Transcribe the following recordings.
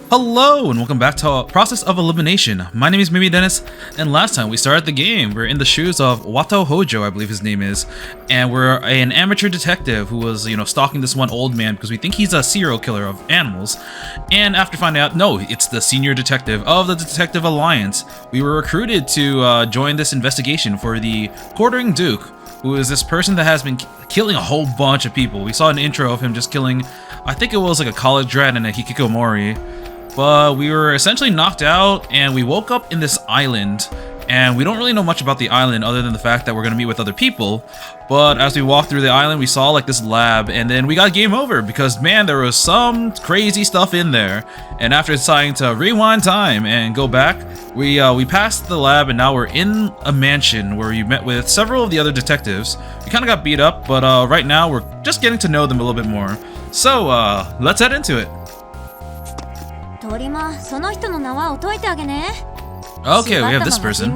Hello and welcome back to Process of Elimination. My name is Mimi Dennis, and last time we started the game, we're in the shoes of Wato Hojo, I believe his name is, and we're an amateur detective who was, stalking this one old man because we think he's a serial killer of animals. And after finding out, no, it's the senior detective of the Detective Alliance, we were recruited to join this investigation for the Quartering Duke, who is this person that has been killing a whole bunch of people. We saw an intro of him just killing, I think it was like a college grad and a hikikomori. But we were essentially knocked out and we woke up in this island, and we don't really know much about the island other than the fact that we're going to meet with other people. But as we walked through the island, we saw like this lab, and then we got game over because, man, there was some crazy stuff in there. And after deciding to rewind time and go back, we passed the lab, and now we're in a mansion where we met with several of the other detectives. We kind of got beat up, but right now we're just getting to know them a little bit more. So let's head into it. Okay, we have this person.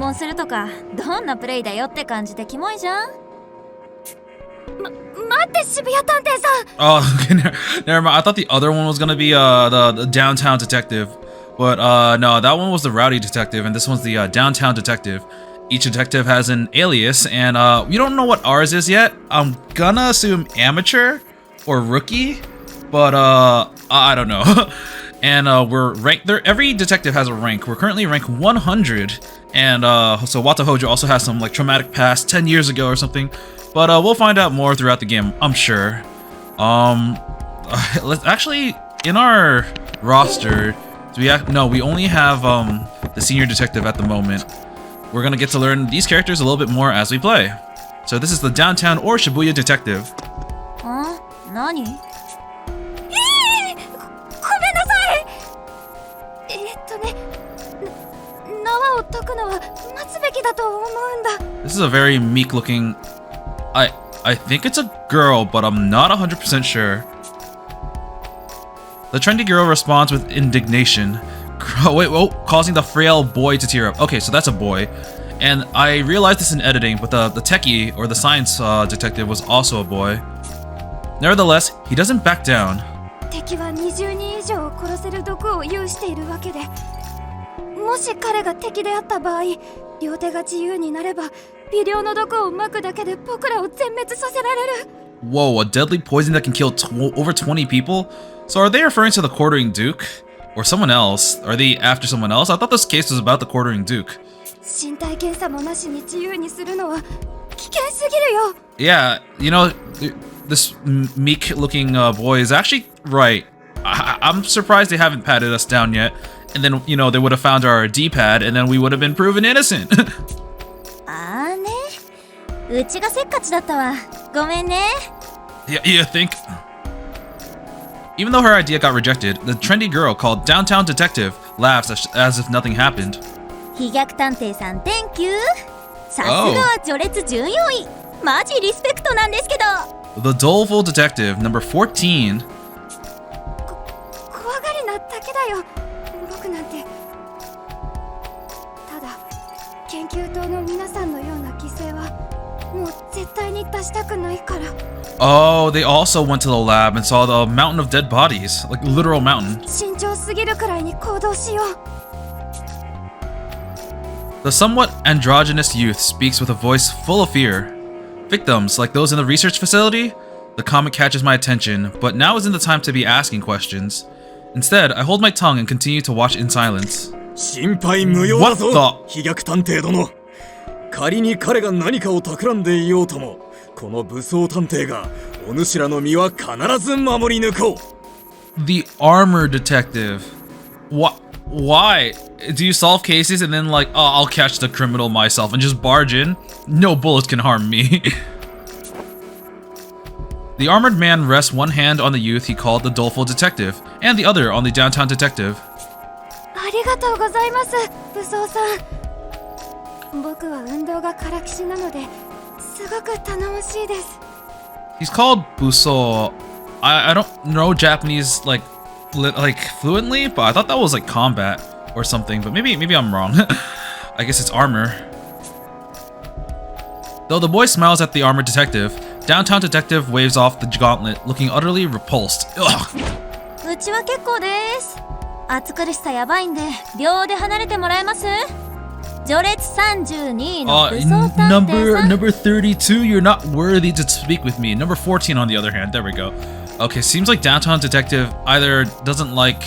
Oh, okay, never mind. I thought the other one was gonna be the downtown detective, but no, that one was the rowdy detective, and this one's the downtown detective. Each detective has an alias, and we don't know what ours is yet. I'm gonna assume amateur or rookie, but I don't know. And we're ranked there. Every detective has a rank. We're currently rank 100, and so Wato Hojo also has some like traumatic past 10 years ago or something. But we'll find out more throughout the game, I'm sure. Let's actually, in our roster, we only have the senior detective at the moment. We're gonna get to learn these characters a little bit more as we play. So this is the downtown or Shibuya detective. Huh? Nani? This is a very meek looking... I think it's a girl, but I'm not 100% sure. The trendy girl responds with indignation. Causing the frail boy to tear up. Okay, so that's a boy. And I realized this in editing, but the techie, or the science detective, was also a boy. Nevertheless, he doesn't back down. Whoa, a deadly poison that can kill over 20 people? So are they referring to the Quartering Duke? Or someone else? Are they after someone else? I thought this case was about the Quartering Duke. Yeah, this meek looking boy is actually right. I'm surprised they haven't patted us down yet. And then, they would have found our D-pad, and then we would have been proven innocent. Yeah, you think? Even though her idea got rejected, the trendy girl called Downtown Detective laughs as if nothing happened. thank you. The Doleful Detective, number 14. Oh, they also went to the lab and saw the mountain of dead bodies, like literal mountain. The somewhat androgynous youth speaks with a voice full of fear. Victims, like those in the research facility? The comment catches my attention, but now isn't the time to be asking questions. Instead, I hold my tongue and continue to watch in silence. What the? 仮に彼が何かを企んでいようとも、この武装探偵がお主らの身は必ず守り抜こう。The armor detective. Why? Do you solve cases and then like, oh, I'll catch the criminal myself and just barge in? No bullets can harm me. The armored man rests one hand on the youth he called the Doleful Detective, and the other on the Downtown Detective. He's called Buso. I don't know Japanese like fluently, but I thought that was like combat or something, but maybe I'm wrong. I guess it's armor. Though the boy smiles at the armored detective, Downtown Detective waves off the gauntlet, looking utterly repulsed. Ugh. 暑苦しさやばいんで秒で離れてもらえます？序列32の武装探偵さん。Number 32, you're not worthy to speak with me. Number 14, on the other hand, there we go. Okay, seems like Downtown Detective either doesn't like...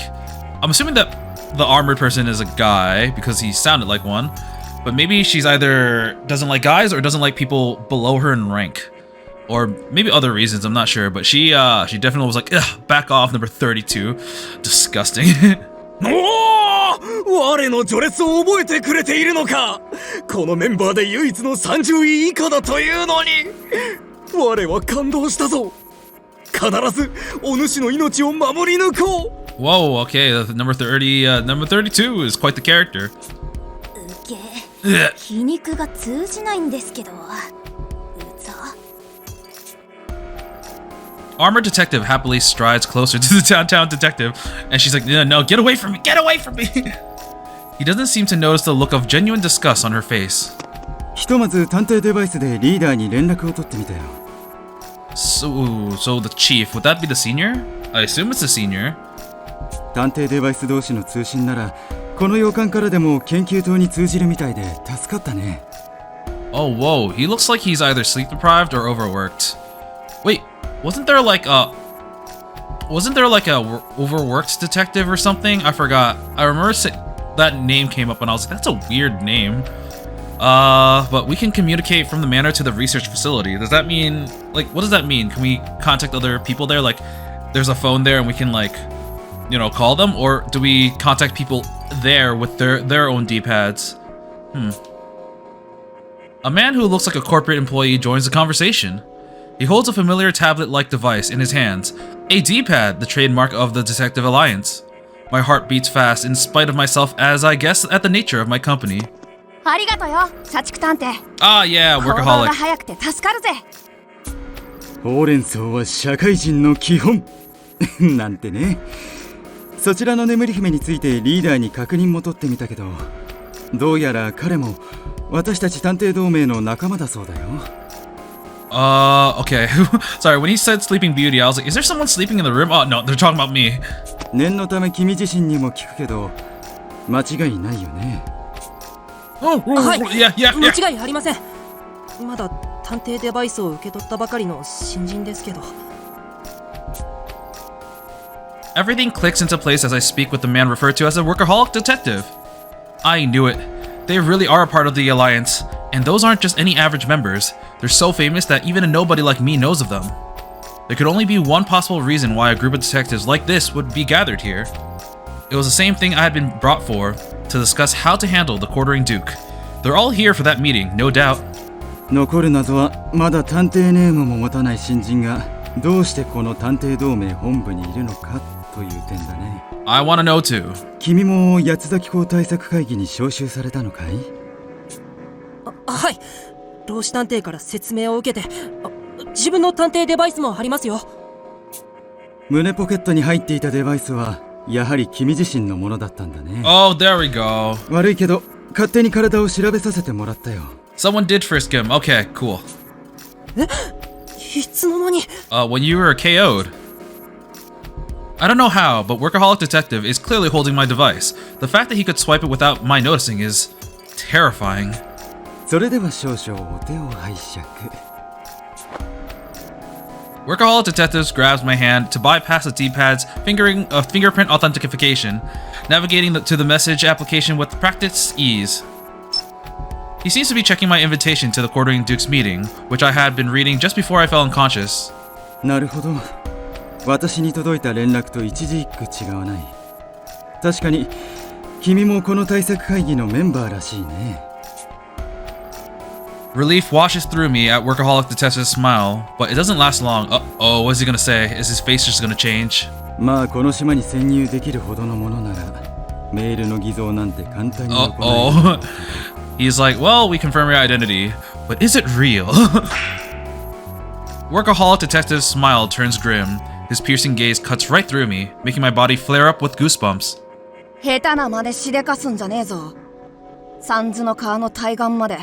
I'm assuming that the armored person is a guy because he sounded like one, but maybe she's either doesn't like guys or doesn't like people below her in rank, or maybe other reasons. I'm not sure, but she definitely was like, ugh, back off, number 32. Disgusting. 我の序列を覚えてくれているのか。このメンバーで唯一の30位以下だというのに。我は感動したぞ。必ずお主の命を守り抜こう。 Whoa, okay, number 32 is quite the character. 皮肉が通じないんですけど。Armored Detective happily strides closer to the Downtown Detective, and she's like, no, get away from me, get away from me! He doesn't seem to notice the look of genuine disgust on her face. ひとまず探偵デバイスでリーダーに連絡を取ってみたよ。So the chief, would that be the senior? I assume it's the senior. 探偵デバイス同士の通信なら、この洋館からでも研究棟に通じるみたいで助かったね。Oh, whoa, he looks like he's either sleep deprived or overworked. Wait, wasn't there like a overworked detective or something? I forgot. I remember that name came up and I was like, that's a weird name. But we can communicate from the manor to the research facility. Does that mean, like, what does that mean? Can we contact other people there? Like, there's a phone there and we can, like, you know, call them? Or do we contact people there with their own D-pads? A man who looks like a corporate employee joins the conversation. He holds a familiar tablet-like device in his hands. A D-pad, the trademark of the Detective Alliance. My heart beats fast in spite of myself as I guess at the nature of my company. ありがとうよ、社畜探偵。Ah, yeah, 行動 workaholic. が早くて助かるぜ。ほうれん草は社会人の基本なんてね。そちらの眠り姫についてリーダーに確認も取ってみたけど、どうやら彼も私たち探偵同盟の仲間だそうだよ。Okay. Sorry, when he said Sleeping Beauty, I was like, is there someone sleeping in the room? Oh, no, they're talking about me. 念のため君自身にも聞くけど、間違いないよね。Oh, はい、 yeah. 間違いありません。まだ探偵デバイスを受け取ったばかりの新人ですけど。Everything clicks into place as I speak with the man referred to as a workaholic detective. I knew it. They really are a part of the Alliance, and those aren't just any average members. They're so famous that even a nobody like me knows of them. There could only be one possible reason why a group of detectives like this would be gathered here. It was the same thing I had been brought for, to discuss how to handle the quartering Duke. They're all here for that meeting, no doubt. 残る謎はまだ探偵ネームも持たない新人がどうしてこの探偵同盟本部にいるのかという点だね。I want to know too. 君も八つ崎港対策会議に招集されたのかい？はい、老子探偵から説明を受けて、自分の探偵デバイスもありますよ。胸ポケットに入っていたデバイスはやはり君自身のものだったんだね。Oh, there we go. 悪いけど勝手に体を調べさせてもらったよ。Someone did frisk him. Okay, cool. いつの間に。When you were KO'd. I don't know how, but Workaholic Detective is clearly holding my device. The fact that he could swipe it without my noticing is terrifying. それでは少々お手を拝借。Workaholic Detective grabs my hand to bypass the D-pad's fingerprint authentication, navigating to the message application with practiced ease. He seems to be checking my invitation to the Quartering Duke's meeting, which I had been reading just before I fell unconscious. なるほど。私に届いた連絡と一字一句違わない。確かに君もこの対策会議のメンバーらしいね。Relief washes through me at Workaholic Detective's smile, but it doesn't last long. Uh-oh, what is he gonna say? Is his face just gonna change? まあこの島に潜入できるほどのものなら、メールの偽造なんて簡単に行える。Uh-oh. He's like, well, we confirm your identity, but is it real? Workaholic Detective's smile turns grim. His piercing gaze cuts right through me, making my body flare up with goosebumps. 下手なまでしでかすんじゃねえぞ。三途の川の対岸まで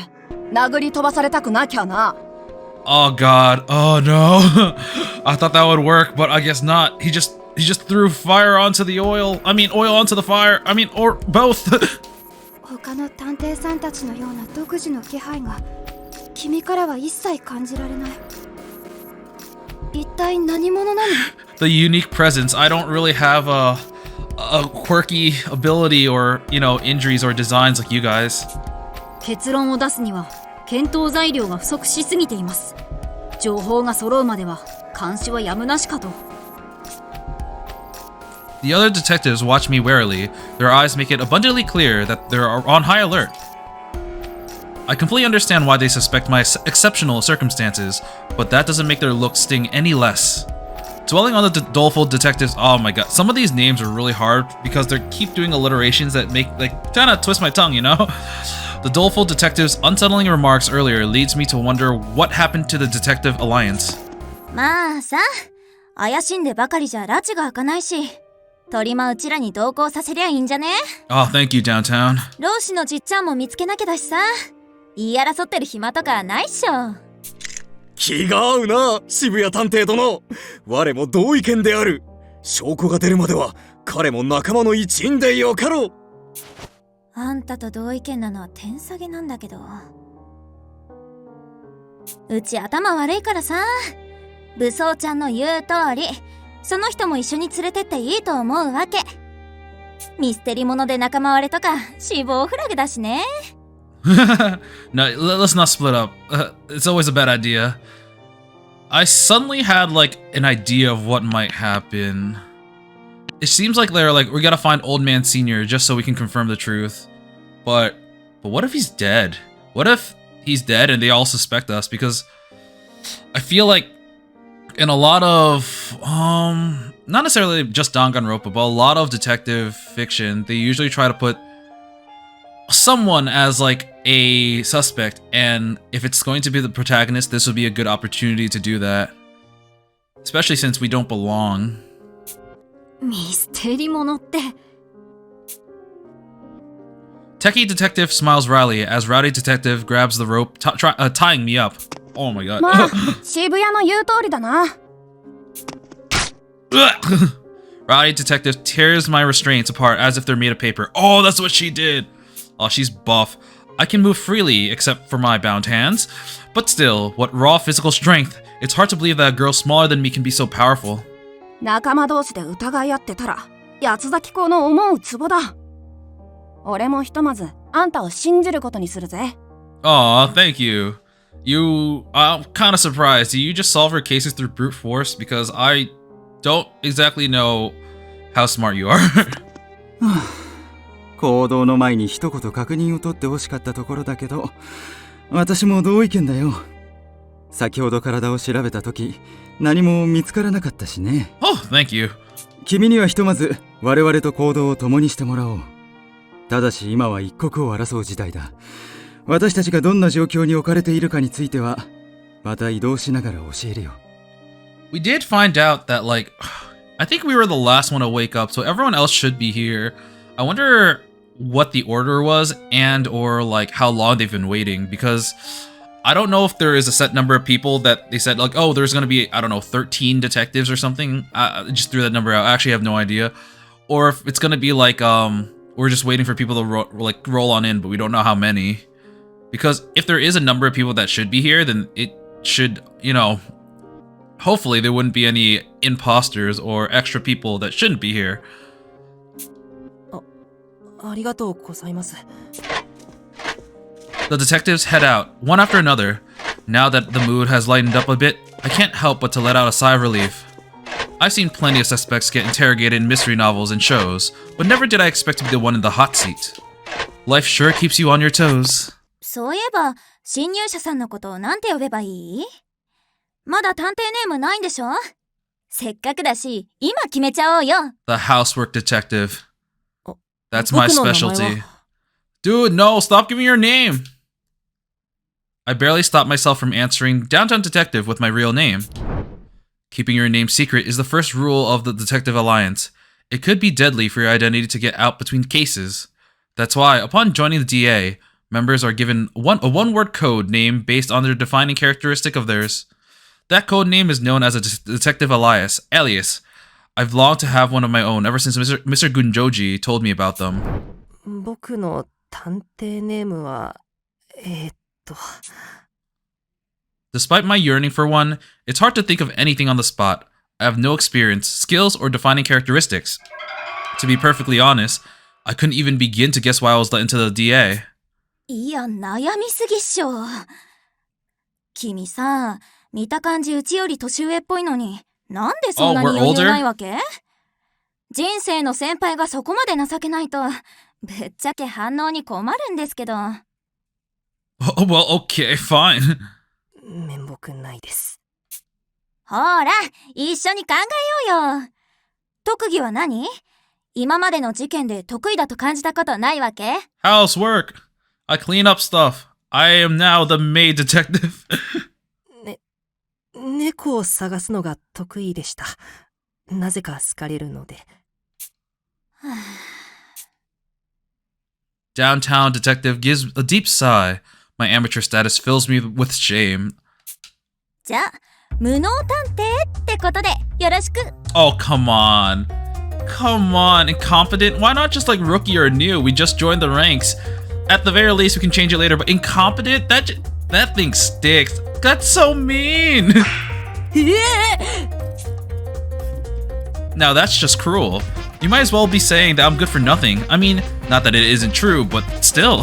殴り飛ばされたくなきゃな。Oh god, oh no. I thought that would work, but I guess not. He just He just threw fire onto the oil. I mean, oil onto the fire. I mean, or both. 他の探偵さんたちのような独自の気配が君からは一切感じられない。一体何者なの？ The unique presence. I don't really have a quirky ability or, you know, injuries or designs like you guys. 結論を出すには検討材料が不足しすぎています。情報が揃うまでは監視はやむなしかと。The other detectives watch me warily. Their eyes make it abundantly clear that they're on high alert. I completely understand why they suspect my exceptional circumstances, but that doesn't make their looks sting any less. Dwelling on the doleful detectives, oh my god, some of these names are really hard because they keep doing alliterations that make, like, kind of twist my tongue, you know? The doleful detective's unsettling remarks earlier leads me to wonder what happened to the Detective Alliance. まあさ、怪しんでばかりじゃ拉致が開かないし、鳥間うちらに同行させりゃいいんじゃね？ Oh, thank you, Downtown. 老子のじっちゃんも見つけなきゃだしさ、言い争ってる暇とかないっしょ。気が合うな、渋谷探偵殿。我も同意見である。証拠が出るまでは彼も仲間の一員でよかろう。あんたと同意見なのは天下げなんだけど、うち頭悪いからさ、武装ちゃんの言う通りその人も一緒に連れてっていいと思うわけ。ミステリもので仲間割れとか死亡フラグだしね。No, let's not split up. It's always a bad idea. I suddenly had like an idea of what might happen. It seems like they're like, we gotta find Old Man Senior just so we can confirm the truth. But what if he's dead? What if he's dead and they all suspect us? Because I feel like in a lot of, not necessarily just Danganronpa, but a lot of detective fiction, they usually try to put someone as like a suspect, and if it's going to be the protagonist, this would be a good opportunity to do that. Especially since we don't belong. ミステリものって。Techie detective smiles wryly as rowdy detective grabs the rope, tying me up. Oh my god. まあ、渋谷の言う通りだな。Rowdy detective tears my restraints apart as if they're made of paper. Oh, that's what she did. Oh, she's buff. I can move freely except for my bound hands. But still, what raw physical strength. It's hard to believe that a girl smaller than me can be so powerful. 仲間同士で疑い合ってたら、八つ咲き子の思うツボだ。俺もひとまずあんたを信じることにするぜ。Aw, thank you. I'm kind of surprised. Do you just solve her cases through brute force? Because I don't exactly know how smart you are. 行動の前に一言確認を取ってほしかったところだけど、私も同意見だよ。先ほど体を調べたとき、何も見つからなかったしね。Oh, thank you. 君にはひとまず我々と行動を共にしてもらおう。ただし今は一刻を争う時代だ。私たちがどんな状況に置かれているかについては、また移動しながら教えるよ。We did find out that, like, I think we were the last one to wake up, so everyone else should be here. I wonder what the order was and or like how long they've been waiting, because I don't know if there is a set number of people that they said like, oh, there's gonna be, I don't know, 13 detectives or something. I just threw that number out. I actually have no idea. Or if it's gonna be like we're just waiting for people to roll on in, but we don't know how many. Because if there is a number of people that should be here, then it should, you know, hopefully there wouldn't be any imposters or extra people that shouldn't be here. ありがとうございます。 The detectives head out, one after another. Now that the mood has lightened up a bit, I can't help but to let out a sigh of relief. I've seen plenty of suspects get interrogated in mystery novels and shows, but never did I expect to be the one in the hot seat. Life sure keeps you on your toes. そういえば、侵入者さんのことをなんて呼べばいい？まだ探偵ネームないんでしょ？せっかくだし、今決めちゃおうよ。The housework detective. That's my specialty. Dude, no, stop giving your name. I barely stopped myself from answering Downtown Detective with my real name. Keeping your name secret is the first rule of the Detective Alliance. It could be deadly for your identity to get out between cases. That's why, upon joining the DA, members are given a one-word code name based on their defining characteristic of theirs. That code name is known as a detective alias. I've longed to have one of my own ever since Mr. Gunjoji told me about them. 僕の探偵ネームは、Despite my yearning for one, it's hard to think of anything on the spot. I have no experience, skills, or defining characteristics. To be perfectly honest, I couldn't even begin to guess why I was let into the DA. いや、悩みすぎっしょ。君さ、見た感じうちより年上っぽいのに、なんでそんなに Oh, we're 余裕 older? ないわけ？人生の先輩がそこまで情けないと、ぶっちゃけ反応に困るんですけど。Oh, well, okay, fine. 面目ないです。ほら、一緒に考えようよ。特技は何？今までの事件で得意だと感じたことないわけ？ Housework. I clean up stuff. I am now the maid detective. 猫を探すのが得意でした。なぜか好かれるので。Downtown detective gives a deep sigh. My amateur status fills me with shame. じゃあ、無能探偵ってことでよろしく。Oh, come on. Come on, incompetent? Why not just like rookie or new? We just joined the ranks. At the very least, we can change it later, but incompetent? That thing sticks. That's so mean. Now that's just cruel. You might as well be saying that I'm good for nothing. I mean, not that it isn't true, but still.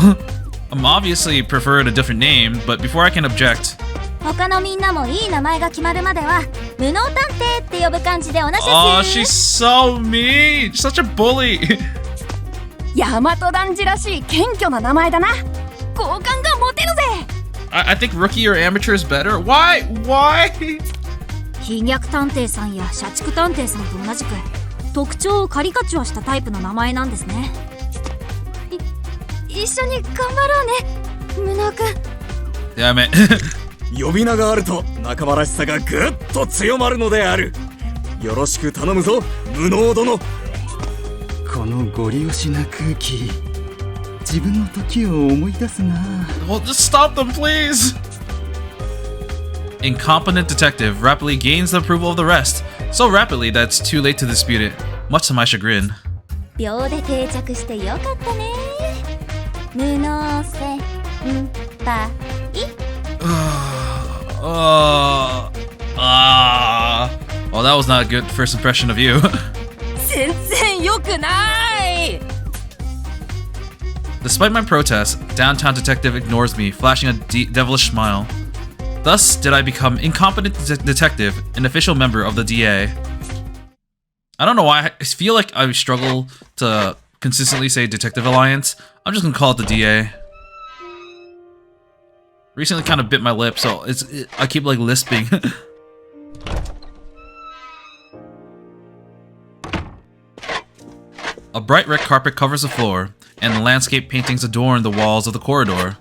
I'm obviously preferred a different name, but before I can object... 他のみんなもいい名前が決まるまでは無能探偵って呼ぶ感じでおなしゃ Oh, she's so mean! Such a bully! 大和団地らしい謙虚な名前だな。好感が持てるぜ。I think rookie or amateur is better. Why? Why? 飛脚探偵さんや社畜探偵さんと同じく特徴をカリカチュアしたタイプの名前なんですね。一緒に頑張ろうね、無能くん。Damn it. 呼び名があると仲間らしさがぐっと強まるのである。よろしく頼むぞ、無能殿。このゴリ押しな空気、自分の時を思い出すな。Well, just stop them, please! Incompetent detective rapidly gains the approval of the rest, so rapidly that it's too late to dispute it, much to my chagrin. 秒で定着してよかったね。無能先輩。Well, that was not a good first impression of you. 全然良くない。 Despite my protest, downtown detective ignores me, flashing a devilish smile. Thus did I become incompetent detective, an official member of the DA. I don't know why, I feel like I struggle to consistently say Detective Alliance. I'm just gonna call it the DA. Recently kind of bit my lip, so I keep like lisping. A bright red carpet covers the floor, and landscape paintings adorn the walls of the corridor.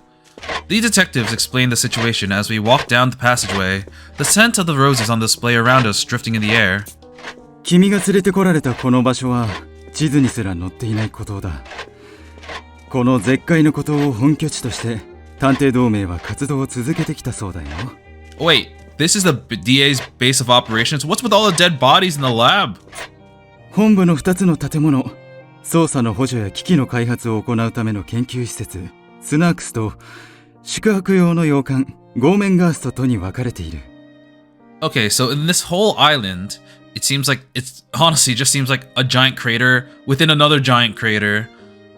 The detectives explain the situation as we walk down the passageway, the scent of the roses on display around us drifting in the air. 君が連れてこられたこの場所は地図にすら載っていない孤島だ。この絶海の孤島を本拠地として探偵同盟は活動を続けてきたそうだよ。Wait, this is the DA's base of operations? What's with all the dead bodies in the lab? 本部の2つの建物、捜査の補助や機器の開発を行うための研究施設、スナークスと宿泊用の洋館、ゴーメンガーストとに分かれている。Okay, so in this whole island, it seems like it's honestly just seems like a giant crater within another giant crater.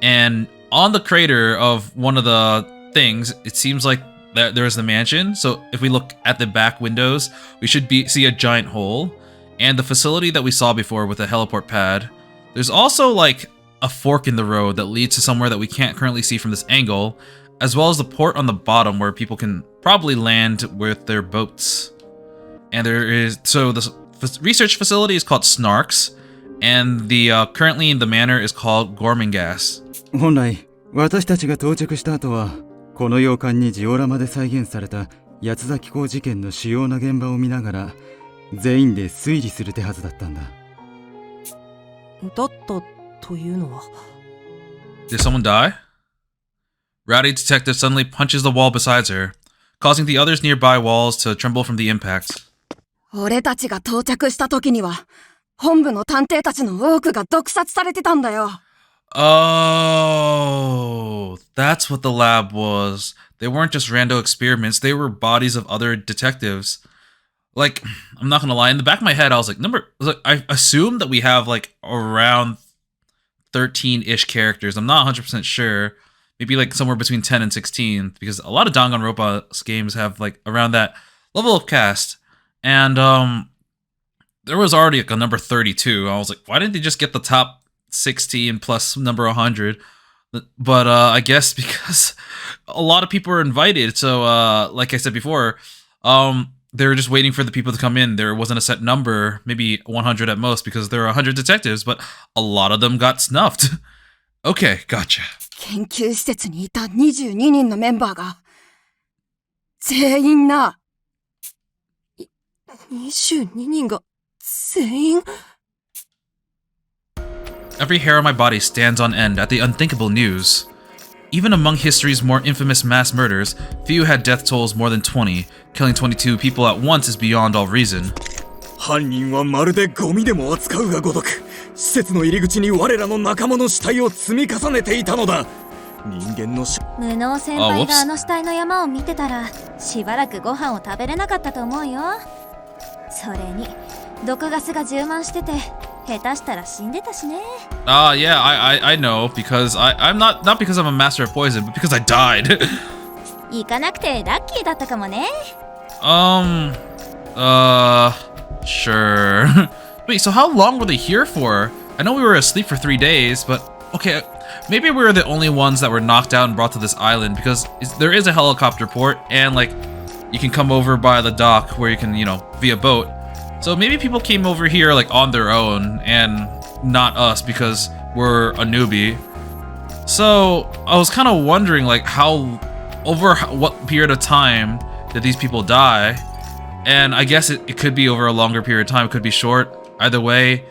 And on the crater of one of the things, it seems like there's the mansion. So if we look at the back windows, we should see a giant hole. And the facility that we saw before with the heliport pad. There's also like a fork in the road that leads to somewhere that we can't currently see from this angle, as well as the port on the bottom where people can probably land with their boats. And there is, so the research facility is called Snarks, and the currently in the manor is called Gormengas. 本来、私たちが到着した後は、この洋館にジオラマで再現された八崎港事件の主要な現場を見ながら、全員で推理する手はずだったんだ。だったというのは。Did someone die? Rowdy detective suddenly punches the wall beside her, causing the others nearby walls to tremble from the impact. 俺たちが到着した時には本部の探偵たちの多くが毒殺されてたんだよ。Oh, that's what the lab was. They weren't just rando experiments, they were bodies of other detectives. Like, I'm not gonna lie, in the back of my head, I was like, I assumed that we have like around 13-ish characters. I'm not 100% sure. Maybe like somewhere between 10 and 16, because a lot of Danganronpa games have like around that level of cast. And there was already like a number 32. I was like, why didn't they just get the top 16 plus number 100? But I guess because a lot of people were invited, so like I said before, they were just waiting for the people to come in. There wasn't a set number, maybe 100 at most, because there are 100 detectives, but a lot of them got snuffed. Okay, gotcha. 研究施設にいた22人のメンバーが、全員な。22人が全員 Every hair on my body stands on end at the unthinkable news. Even among history's more infamous mass murders, few had death tolls more than 20. Killing 22 people at once is beyond all reason. 犯人はまるでゴミでも扱うがごとく、施設の入り口に我らの仲間の死体を積み重ねていたのだ。人間の無能先輩があの死体の山を見てたら、しばらくご飯を食べれなかったと思うよ。それに毒ガスが充満してて、下手したら死んでたしね。Yeah, I know, because I'm not because I'm a master of poison, but because I died. 行かなくてラッキーだったかもね。Sure. Wait, so how long were they here for? I know we were asleep for 3 days, but okay, maybe we were the only ones that were knocked out and brought to this island, because there is a helicopter port, and like, you can come over by the dock where you can, via boat. So maybe people came over here like on their own and not us because we're a newbie. So I was kind of wondering like over what period of time did these people die? And I guess it could be over a longer period of time, it could be short. Either way,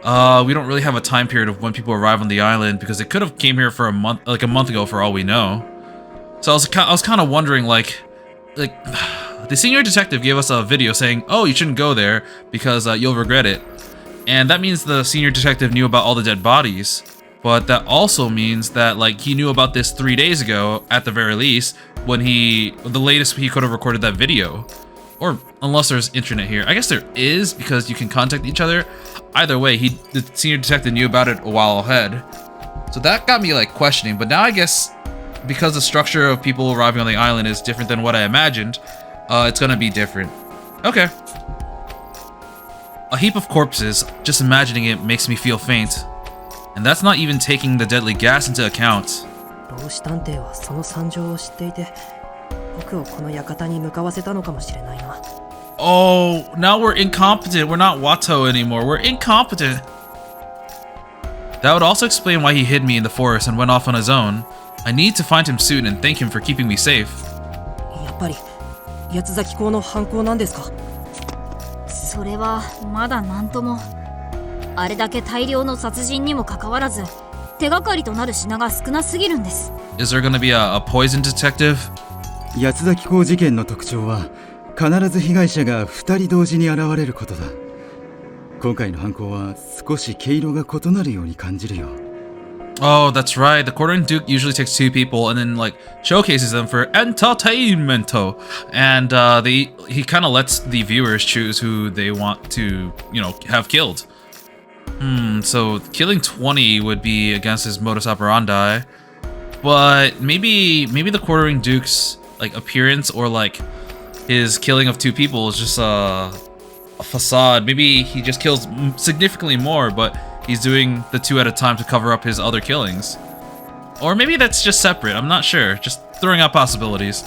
we don't really have a time period of when people arrive on the island because they could have came here for a month ago for all we know. So I was kind of wondering like the senior detective gave us a video saying, oh, you shouldn't go there because you'll regret it. And that means the senior detective knew about all the dead bodies. But that also means that like he knew about this 3 days ago at the very least when the latest he could have recorded that video. Or unless there's internet here. I guess there is because you can contact each other. Either way, the senior detective knew about it a while ahead. So that got me like questioning, but now I guess because the structure of people arriving on the island is different than what I imagined, it's gonna be different. Okay. A heap of corpses, just imagining it makes me feel faint. And that's not even taking the deadly gas into account. 老子探偵はその惨状を知っていて、僕をこの館に向かわせたのかもしれないな。Oh, now we're incompetent. We're not Watto anymore. We're incompetent. That would also explain why he hid me in the forest and went off on his own. I need to find him soon and thank him for keeping me safe. やっぱり八つ崎港の犯行なんですか？それはまだなんとも。あれだけ大量の殺人にもかかわらず、手がかりとなる品が少なすぎるんです。Is there gonna be a poison detective? 八つ崎港事件の特徴は必ず被害者が2人同時に現れることだ。今回の犯行は少し毛色が異なるように感じるよ。Oh, that's right. The Quartering Duke usually takes 2 people and then like showcases them for entertainmento. And he kind of lets the viewers choose who they want to, have killed. So killing 20 would be against his modus operandi. But maybe the Quartering Duke's like appearance or like his killing of 2 people is just a facade. Maybe he just kills significantly more, but he's doing the 2 at a time to cover up his other killings. Or maybe that's just separate, I'm not sure. Just throwing out possibilities.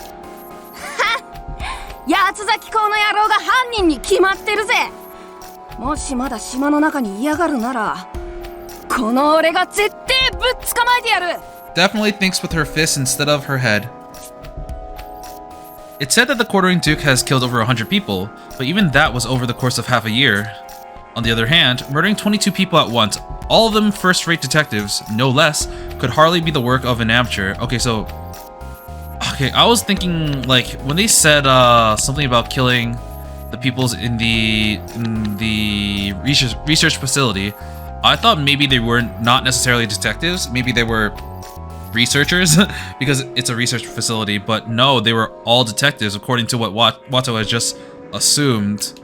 八つ崎港の野郎が犯人に決まってるぜ。もしまだ島の中に嫌がるなら、この俺が絶対ぶっ捕まえてやる。 Definitely thinks with her fists instead of her head. It's said that the Quartering Duke has killed over 100 people, but even that was over the course of half a year. On the other hand, murdering 22 people at once, all of them first-rate detectives, no less, could hardly be the work of an amateur. Okay, I was thinking, like, when they said something about killing the peoples in the research facility. I thought maybe they were not necessarily detectives. Maybe they were researchers because it's a research facility. But no, they were all detectives according to what Watto has just assumed.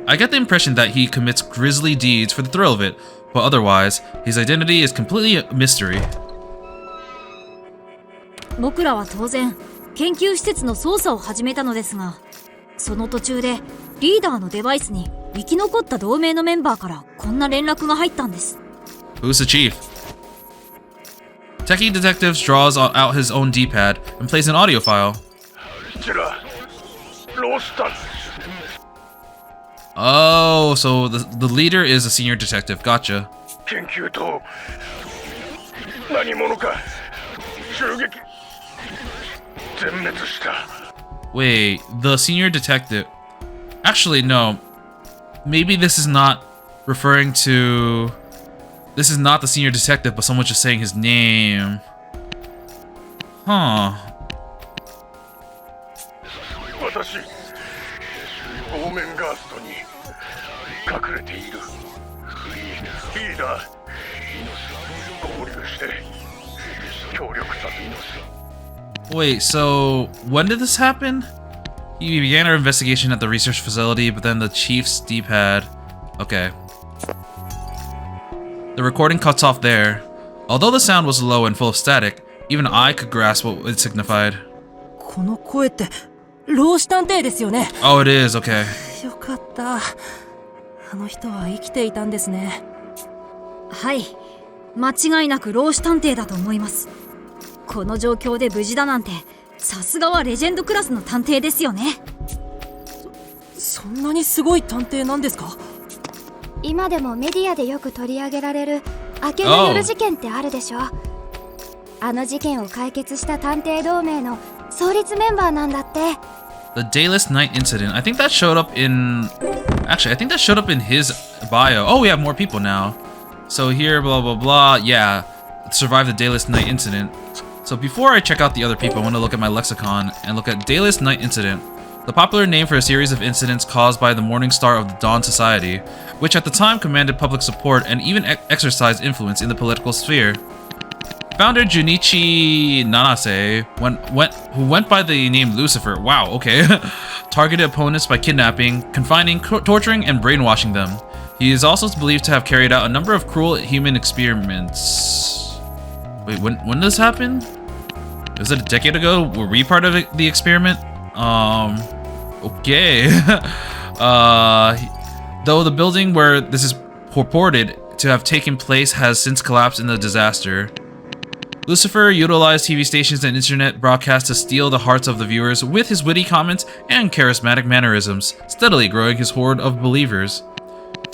I get the impression that he commits grisly deeds for the thrill of it, but otherwise, his identity is completely a mystery. 僕らは当然研究施設の捜査を始めたのですが、その途中でリーダーのデバイスに生き残った同盟のメンバーからこんな連絡が入ったんです。 Who's the chief? Techie Detectives draws out his own D-pad and plays an audio file. Oh, so the leader is a senior detective. Gotcha. Wait, the senior detective... Actually, no. Maybe this is not referring to... This is not the senior detective, but someone just saying his name. Huh. Wait, so when did this happen? He began our investigation at the research facility, but then the chief's D-pad... Okay. The recording cuts off there. Although the sound was low and full of static, even I could grasp what it signified. この声って老子探偵ですよね。 Oh, it is, okay. よかった。あの人は生きていたんですね。はい、間違いなく老子探偵だと思います。この状況で無事だなんて、さすがはレジェンドクラスの探偵ですよね。そんなにすごい探偵なんですか？今でもメディアでよく取り上げられる明けの夜事件ってあるでしょ。あの事件を解決した探偵同盟の創立メンバーなんだって。 The Dayless Night Incident. I think that showed up in... Actually, I think that showed up in his bio. Oh, we have more people now. So here, blah, blah, blah. Yeah, survived the Dayless Night Incident. So before I check out the other people, I want to look at my lexicon and look at Dayless Night Incident. The popular name for a series of incidents caused by the Morning Star of the Dawn Society, which at the time commanded public support and even exercised influence in the political sphere. Founder Junichi Nanase, who went by the name Lucifer, wow, okay, targeted opponents by kidnapping, confining, torturing, and brainwashing them. He is also believed to have carried out a number of cruel human experiments. Wait, when did this happen? Was it a decade ago? Were we part of the experiment? Okay. Though the building where this is purported to have taken place has since collapsed in the disaster. Lucifer utilized TV stations and internet broadcasts to steal the hearts of the viewers with his witty comments and charismatic mannerisms, steadily growing his horde of believers.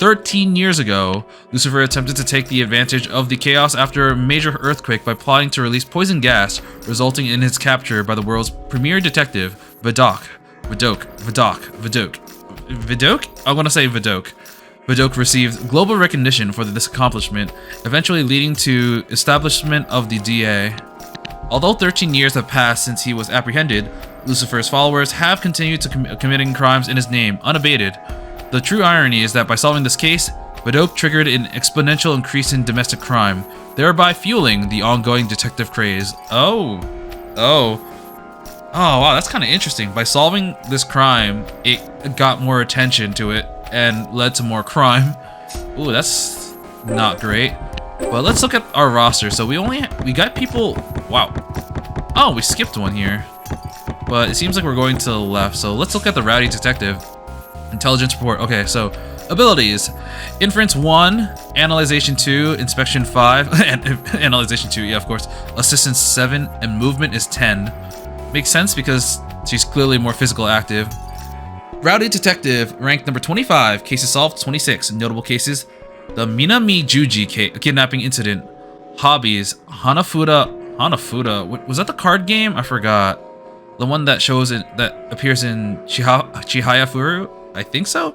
13 years ago, Lucifer attempted to take the advantage of the chaos after a major earthquake by plotting to release poison gas, resulting in his capture by the world's premier detective, Vidok. I want to say Vidok. Vidok received global recognition for this accomplishment, eventually leading to establishment of the DA. Although 13 years have passed since he was apprehended, Lucifer's followers have continued to committing crimes in his name, unabated. The true irony is that by solving this case, Vidok triggered an exponential increase in domestic crime, thereby fueling the ongoing detective craze. Oh, wow, that's kind of interesting. By solving this crime, it got more attention to it and led to more crime. Ooh, that's not great. But let's look at our roster. So we got people, wow. Oh, we skipped one here. But it seems like we're going to the left. So let's look at the Rowdy Detective. Intelligence report. Okay, so abilities. Inference 1, Analyzation 2, Inspection 5, and Analyzation 2, yeah, of course. Assistance 7, and Movement is 10. Makes sense because she's clearly more physical active. Rowdy Detective, ranked number 25, cases solved 26, notable cases. The Minami Juji kidnapping incident. Hobbies, Hanafuda, was that the card game? I forgot. The one that shows it, that appears in Chihaya Furu? I think so?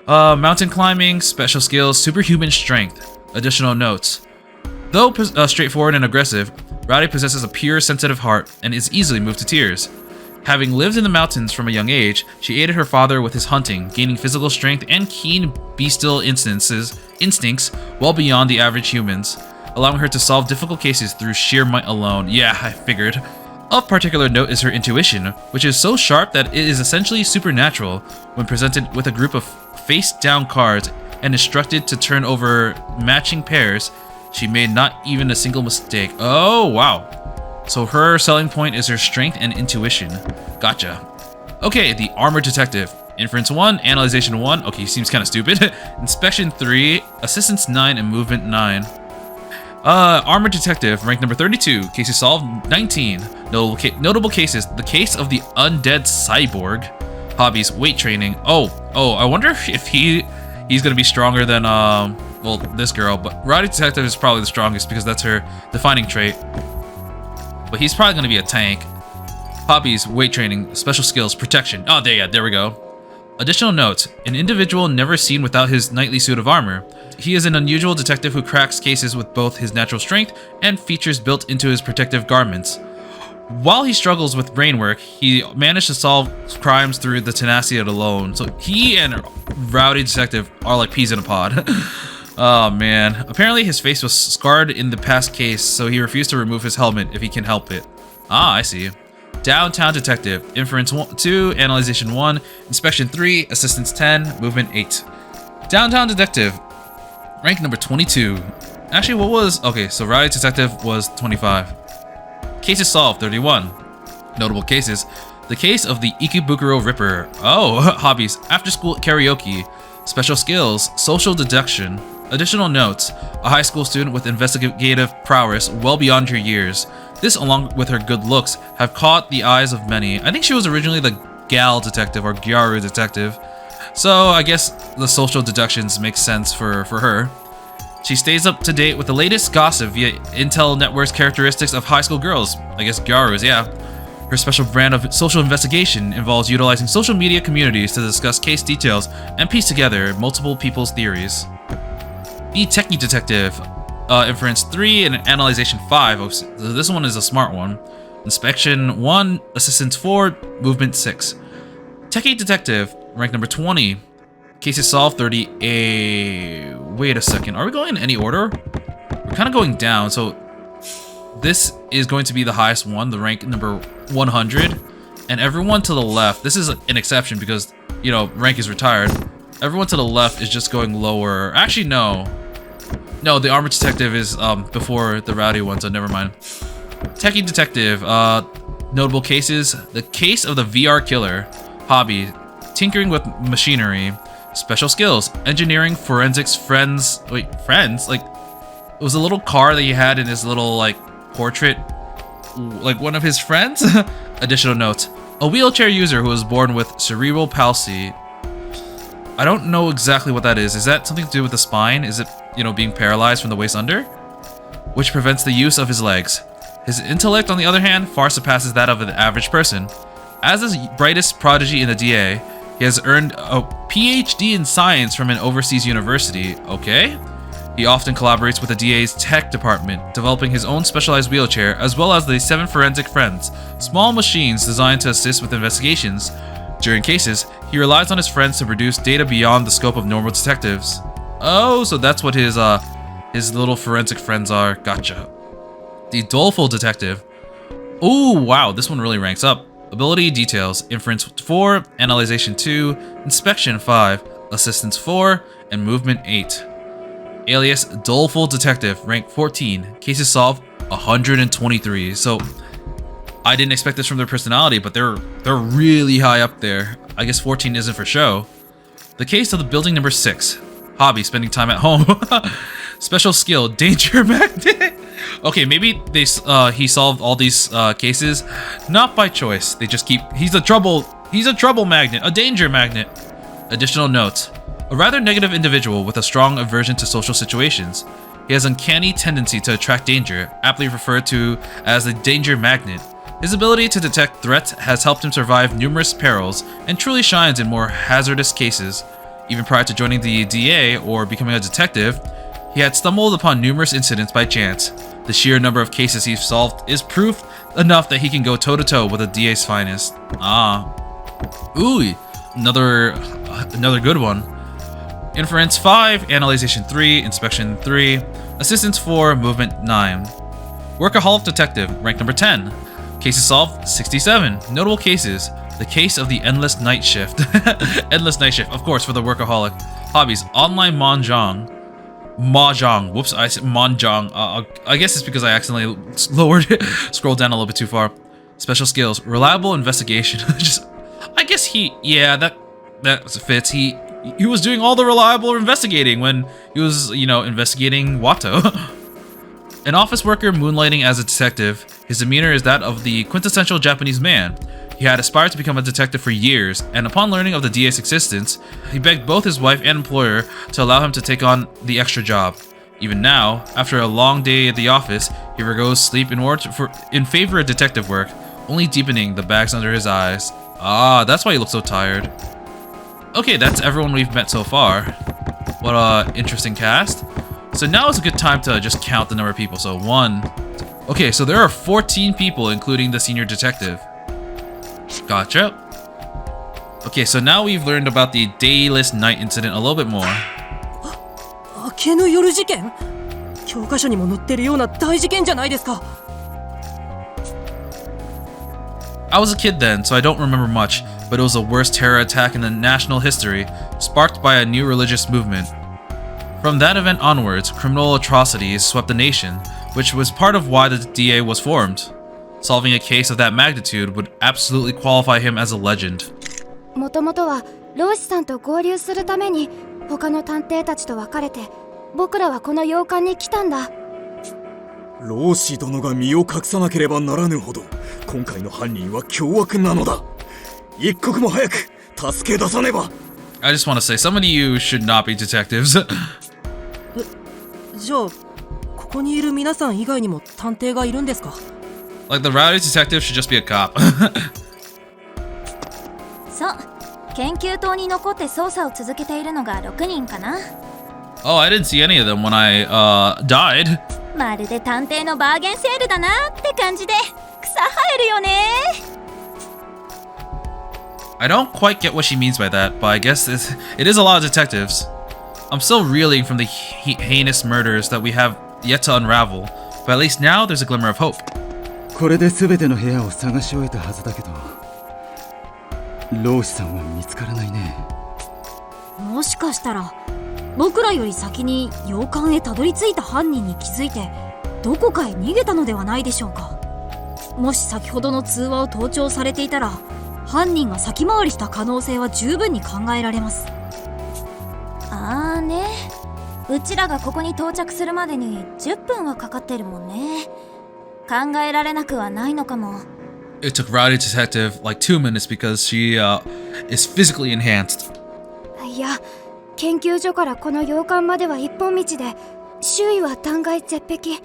Mountain climbing, special skills, superhuman strength. Additional notes. Though straightforward and aggressive, Rowdy possesses a pure, sensitive heart and is easily moved to tears. Having lived in the mountains from a young age, she aided her father with his hunting, gaining physical strength and keen bestial instincts well beyond the average humans, allowing her to solve difficult cases through sheer might alone. Yeah, I figured. Of particular note is her intuition, which is so sharp that it is essentially supernatural when presented with a group of face-down cards and instructed to turn over matching pairs. She made not even a single mistake. Oh, wow. So her selling point is her strength and intuition. Gotcha. Okay, the Armored Detective. Inference 1, Analyzation 1. Okay, seems kind of stupid. Inspection 3, Assistance 9, and Movement 9. Armored Detective, rank number 32. Cases solved, 19. Notable cases. The case of the undead cyborg. Hobbies, weight training. Oh, I wonder if he's gonna be stronger than, well, this girl. But Rowdy Detective is probably the strongest because that's her defining trait. But he's probably going to be a tank. Hobbies, weight training, special skills, protection. Oh, there we go. Additional notes. An individual never seen without his knightly suit of armor. He is an unusual detective who cracks cases with both his natural strength and features built into his protective garments. While he struggles with brain work, he managed to solve crimes through the tenacity alone. So he and Rowdy Detective are like peas in a pod. Oh man, apparently his face was scarred in the past case, so he refused to remove his helmet if he can help it. Ah, I see. Downtown Detective, Inference 2, Analyzation 1, Inspection 3, Assistance 10, Movement 8. Downtown Detective, rank number 22. Actually, what was... Okay, so Rowdy Detective was 25. Cases solved, 31. Notable cases. The case of the Ikebukuro Ripper. Oh, hobbies, after school karaoke. Special skills, social deduction. Additional notes, a high school student with investigative prowess well beyond her years. This, along with her good looks, have caught the eyes of many. I think she was originally the Gal Detective or Gyaru Detective, so I guess the social deductions make sense for her. She stays up to date with the latest gossip via Intel Network's characteristics of high school girls. I guess Gyaru's, yeah. Her special brand of social investigation involves utilizing social media communities to discuss case details and piece together multiple people's theories. The Techie Detective, Inference 3 and Analyzation 5. Oh, this one is a smart one. Inspection 1, Assistance 4, Movement 6. Techie Detective, rank number 20. Cases solved, 30. Wait a second, are we going in any order? We're kind of going down, so this is going to be the highest one, the rank number 100. And everyone to the left, this is an exception because, you know, rank is retired. Everyone to the left is just going lower. Actually, no. No, the Armored Detective is before the Rowdy one, so never mind. Techie Detective, notable cases. The case of the VR killer. Hobby, tinkering with machinery. Special skills, engineering, forensics, friends. Wait, friends? Like, it was a little car that he had in his little, like, portrait. Like one of his friends? Additional notes. A wheelchair user who was born with cerebral palsy. I don't know exactly what that is. Is that something to do with the spine? Is it, you know, being paralyzed from the waist under? Which prevents the use of his legs. His intellect, on the other hand, far surpasses that of an average person. As the brightest prodigy in the DA, he has earned a PhD in science from an overseas university. Okay. He often collaborates with the DA's tech department, developing his own specialized wheelchair, as well as the 7 forensic friends, small machines designed to assist with investigations. During cases, he relies on his friends to produce data beyond the scope of normal detectives. Oh, so that's what his little forensic friends are. Gotcha. The Doleful Detective. Ooh, wow, this one really ranks up. Ability details, Inference 4, Analyzation 2, Inspection 5, Assistance 4, and Movement 8. Alias Doleful Detective, rank 14, cases solved 123. So I didn't expect this from their personality, but they're really high up there. I guess 14 isn't for show. The case of the building number 6. Hobby, spending time at home. Special skill, danger magnet. Okay, maybe he solved all these cases not by choice. They just keep. He's a trouble magnet, a danger magnet. Additional notes: a rather negative individual with a strong aversion to social situations. He has an uncanny tendency to attract danger, aptly referred to as a danger magnet. His ability to detect threats has helped him survive numerous perils and truly shines in more hazardous cases. Even prior to joining the DA or becoming a detective, he had stumbled upon numerous incidents by chance. The sheer number of cases he's solved is proof enough that he can go toe-to-toe with the DA's finest. Ah. Ooh, another good one. Inference 5, Analyzation 3, Inspection 3, Assistance 4, Movement 9. Workaholic Detective, rank number 10. Cases solved, 67. Notable cases. The case of the Endless Night Shift. Endless Night Shift, of course, for the workaholic. Hobbies, online mahjong. Mahjong. Whoops, I said mahjong. I guess it's because I accidentally scrolled down a little bit too far. Special skills, reliable investigation. I guess yeah, that fits. He was doing all the reliable investigating when he was, investigating Watto. An office worker moonlighting as a detective, his demeanor is that of the quintessential Japanese man. He had aspired to become a detective for years, and upon learning of the DA's existence, he begged both his wife and employer to allow him to take on the extra job. Even now, after a long day at the office, he forgoes sleep in favor of detective work, only deepening the bags under his eyes. Ah, that's why he looks so tired. Okay, that's everyone we've met so far. What a interesting cast. So now is a good time to just count the number of people. So 1. Okay, so there are 14 people, including the senior detective. Gotcha. Okay, so now we've learned about the Dayless Night incident a little bit more. 明けの夜事件？教科書にも載ってるような大事件じゃないですか。I was a kid then, so I don't remember much, but it was the worst terror attack in the national history, sparked by a new religious movement. From that event onwards, criminal atrocities swept the nation, which was part of why the DA was formed. Solving a case of that magnitude would absolutely qualify him as a legend. もともとは老師さんと合流するために他の探偵たちと別れて僕らはこの洋館に来たんだ。老子殿が身を隠さなければならぬほど今回の犯人は凶悪なのだ。一刻も早く助け出さねば。 I just want to say, some of you should not be detectives. じゃあここにいる皆さん以外にも探偵がいるんですか？ Like the rowdy detective should just be a cop. そう、研究棟に残って捜査を続けているのが6人かな。 Oh, I didn't see any of them when I died. まるで探偵のバーゲンセールだなって感じで草生えるよね。 I don't quite get what she means by that, but I guess it is a lot of detectives. I'm still reeling from the heinous murders that we have yet to unravel, but at least now there's a glimmer of hope. これで全ての部屋を探し終えたはずだけど老師さんは見つからないね。もしかしたら僕らより先に洋館へたどり着いた犯人に気づいてどこかへ逃げたのではないでしょうか。もし先ほどの通話を盗聴されていたら犯人が先回りした可能性は十分に考えられます。あーね、うちらがここに到着するまでに10分はかかってるもんね。考えられなくはないのかも。 It took Rowdy Detective like 2 minutes because she is physically enhanced. いや、研究所からこの洋館までは一本道で周囲は断崖絶壁。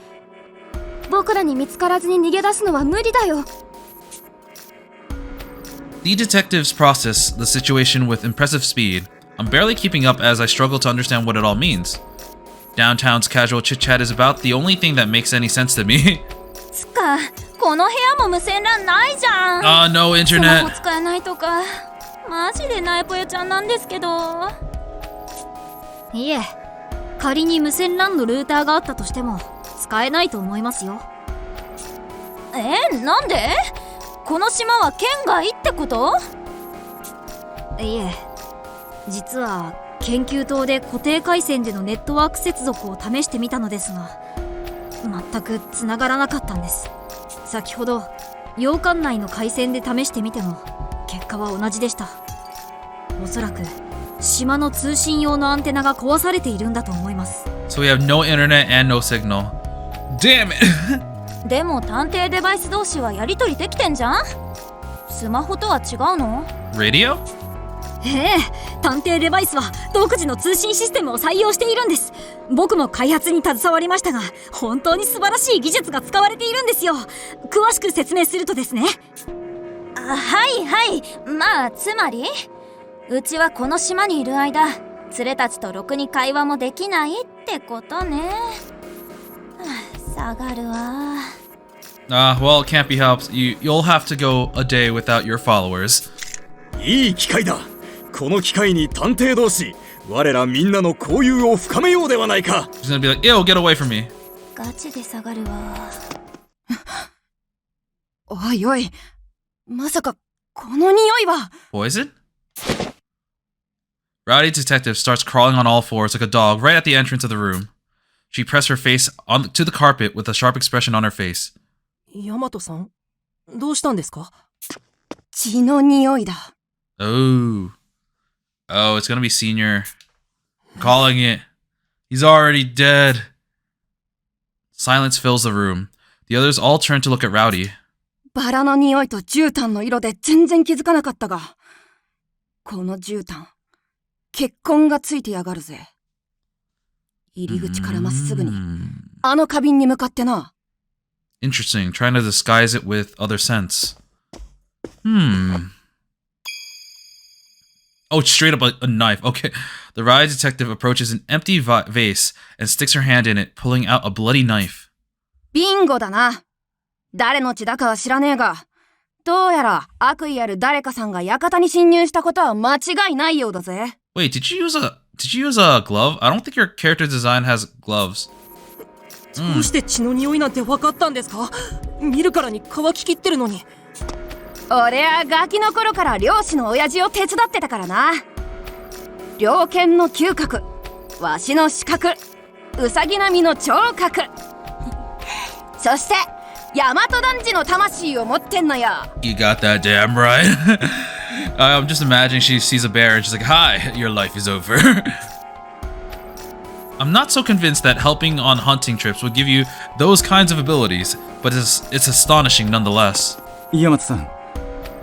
僕らに見つからずに逃げ出すのは無理だよ。 The detectives process the situation with impressive speed. I'm barely keeping up as I struggle to understand what it all means. Downtown's casual chit-chat is about the only thing that makes any sense to me. つか、この部屋も無線 LAN ないじゃん。No スマホ internet. 使えないとかマジでナイポヨちゃんなんですけど。いえ、仮に無線 LAN のルーターがあったとしても使えないと思いますよ。なんで？この島は県外ってこと？いえ、実は研究棟で固定回線でのネットワーク接続を試してみたのですが全く繋がらなかったんです。先ほど洋館内の回線で試してみても結果は同じでした。おそらく島の通信用のアンテナが壊されているんだと思います。 So we have no internet and no signal. Damn it! でも探偵デバイス同士はやり取りできてんじゃん。スマホとは違うの？ Radio? ええ、探偵デバイスは独自の通信システムを採用しているんです。僕も開発に携わりましたが本当に素晴らしい技術が使われているんですよ。詳しく説明するとですね。はいはい、まあつまりうちはこの島にいる間連れたちとろくに会話もできないってことね。下がるわ。Well, it can't be helped. You'll have to go a day without your followers. いい機会だ。この機会に探偵同士、我らみんなの交友を深めようではないか。 She's gonna be like, ew, get away from me. ガチで下がるわ。おいおい、まさかこの匂いは。 Poison? Rowdy detective starts crawling on all fours like a dog right at the entrance of the room. She pressed her face to the carpet with a sharp expression on her face. ヤマトさん、どうしたんですか？血の匂いだ。Oh, it's gonna be Senior. I'm calling it. He's already dead. Silence fills the room. The others all turn to look at Rowdy. バラの匂いと絨毯の色で全然気づかなかったが、この絨毯、血痕がついてやがるぜ。入り口からまっすぐに、あの花瓶に向かってな。Interesting. Trying to disguise it with other scents. Oh, it's straight up a knife. Okay. The Rowdy detective approaches an empty vase and sticks her hand in it, pulling out a bloody knife. ビンゴだな。誰の血だかは知らねえが、どうやら悪意ある誰かさんが館に侵入したことは間違いないようだぜ。Wait, did you use a glove? I don't think your character design has gloves. どうして血の匂いなんて分かったんですか？見るからに乾ききってるのに。俺はガキの頃から漁師の親父を手伝ってたからな。猟犬の嗅覚、わしの視覚、ウサギ並みの聴覚。そして大和男児の魂を持ってんのよ。 You got that damn right. I'm just imagining she sees a bear and she's like, "Hi, your life is over." I'm not so convinced that helping on hunting trips would give you those kinds of abilities, but it's astonishing nonetheless. ヤマトさん、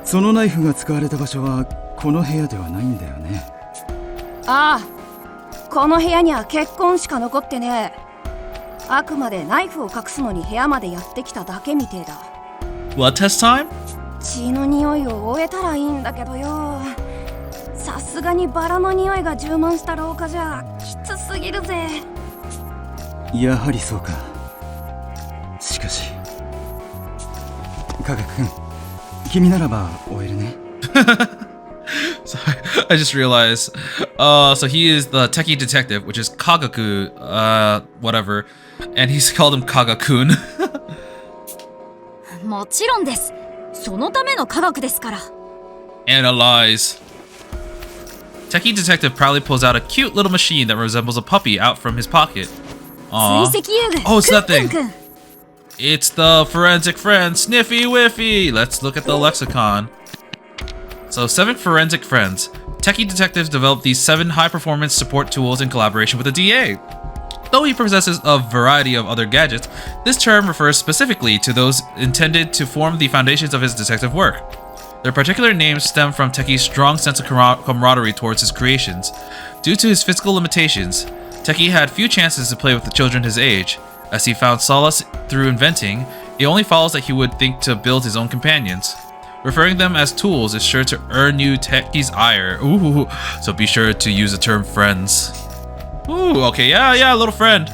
そのナイフが使われた場所はこの部屋ではないんだよね。ああ、この部屋には血痕しか残ってねえ。あくまでナイフを隠すのに部屋までやってきただけみてえだ。 Blood test time? 血の匂いを終えたらいいんだけどよ。さすがにバラの匂いが充満した廊下じゃきつすぎるぜ。やはりそうか。しかしカガ君、君ならば終えるね。Sorry, I just realized. So he is the techie detective, which is Kagaku, whatever, and he's called him Kagakun. もちろんです。そのための科学ですから。 Analyze. Techie detective proudly pulls out a cute little machine that resembles a puppy out from his pocket. 追跡遊具。 Oh, it's that thing. くんくん。 It's the forensic friend, Sniffy Whiffy. Let's look at the lexicon. So, 7 forensic friends. Techie detectives developed these 7 high-performance support tools in collaboration with the DA. Though he possesses a variety of other gadgets, this term refers specifically to those intended to form the foundations of his detective work. Their particular names stem from Techie's strong sense of camaraderie towards his creations. Due to his physical limitations, Techie had few chances to play with the children his age. As he found solace through inventing, it only follows that he would think to build his own companions. Referring them as tools is sure to earn you Techie's ire. Ooh, so be sure to use the term friends. Ooh, okay, yeah, little friend.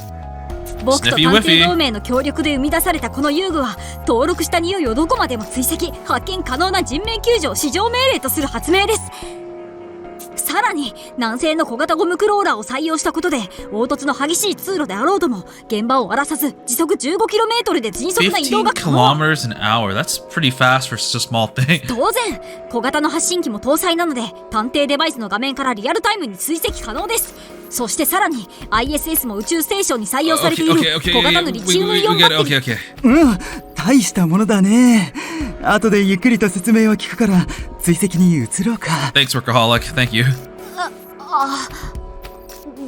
僕と Sniffy 探 Whiffy. 偵同盟の協力で生み出されたこの遊具は、登録した匂いをどこまでも追跡、発見可能な人命救助を至上命令とする発明です。さらに南西の小型ゴムクローラーを採用したことで、凹凸の激しい通路であろうとも現場を荒らさず時速 15km で迅速な移動が可能。 15 km an hour. That's pretty fast for such a small thing. 当然小型の発信機も搭載なので、探偵デバイスの画面からリアルタイムに追跡可能です。そしてさらに ISS も宇宙ステーションに採用されている小型のリチウムイオンバッテリー。うん、大したものだね。後でゆっくりと説明を聞くから追跡に移ろうか。 Thanks, Workaholic. Thank you.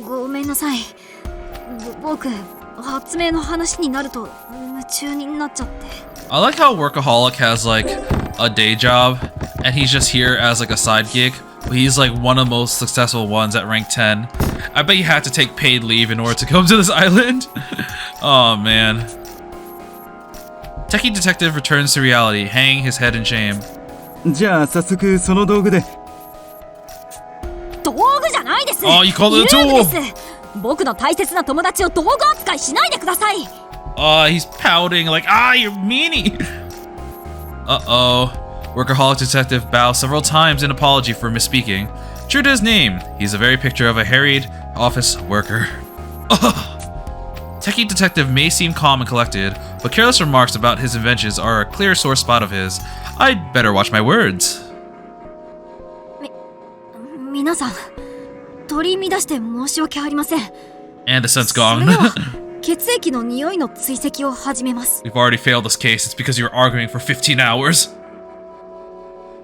ごめんなさい。僕発明の話になると夢中になっちゃって。 I like how Workaholic has like a day job and he's just here as like a side gig. But he's like one of the most successful ones at rank 10. I bet you had to take paid leave in order to come to this island. Oh man. Techie detective returns to reality, hanging his head in shame. じゃあ早速その道具で。道具じゃないです。 Oh, you called it a 遊具 tool. です。僕の大切な友達を道具扱いしないでください。he's pouting like, you're meanie. Uh-oh. Workaholic detective bows several times in apology for misspeaking. True to his name, he's a very picture of a harried office worker. Techie detective may seem calm and collected, but careless remarks about his inventions are a clear sore spot of his. I'd better watch my words. 皆さん、取り乱して申し訳ありません。 And the scent's それ gone. では血液の匂いの追跡を始めます。 We've already failed this case. It's because you were arguing for 15 hours.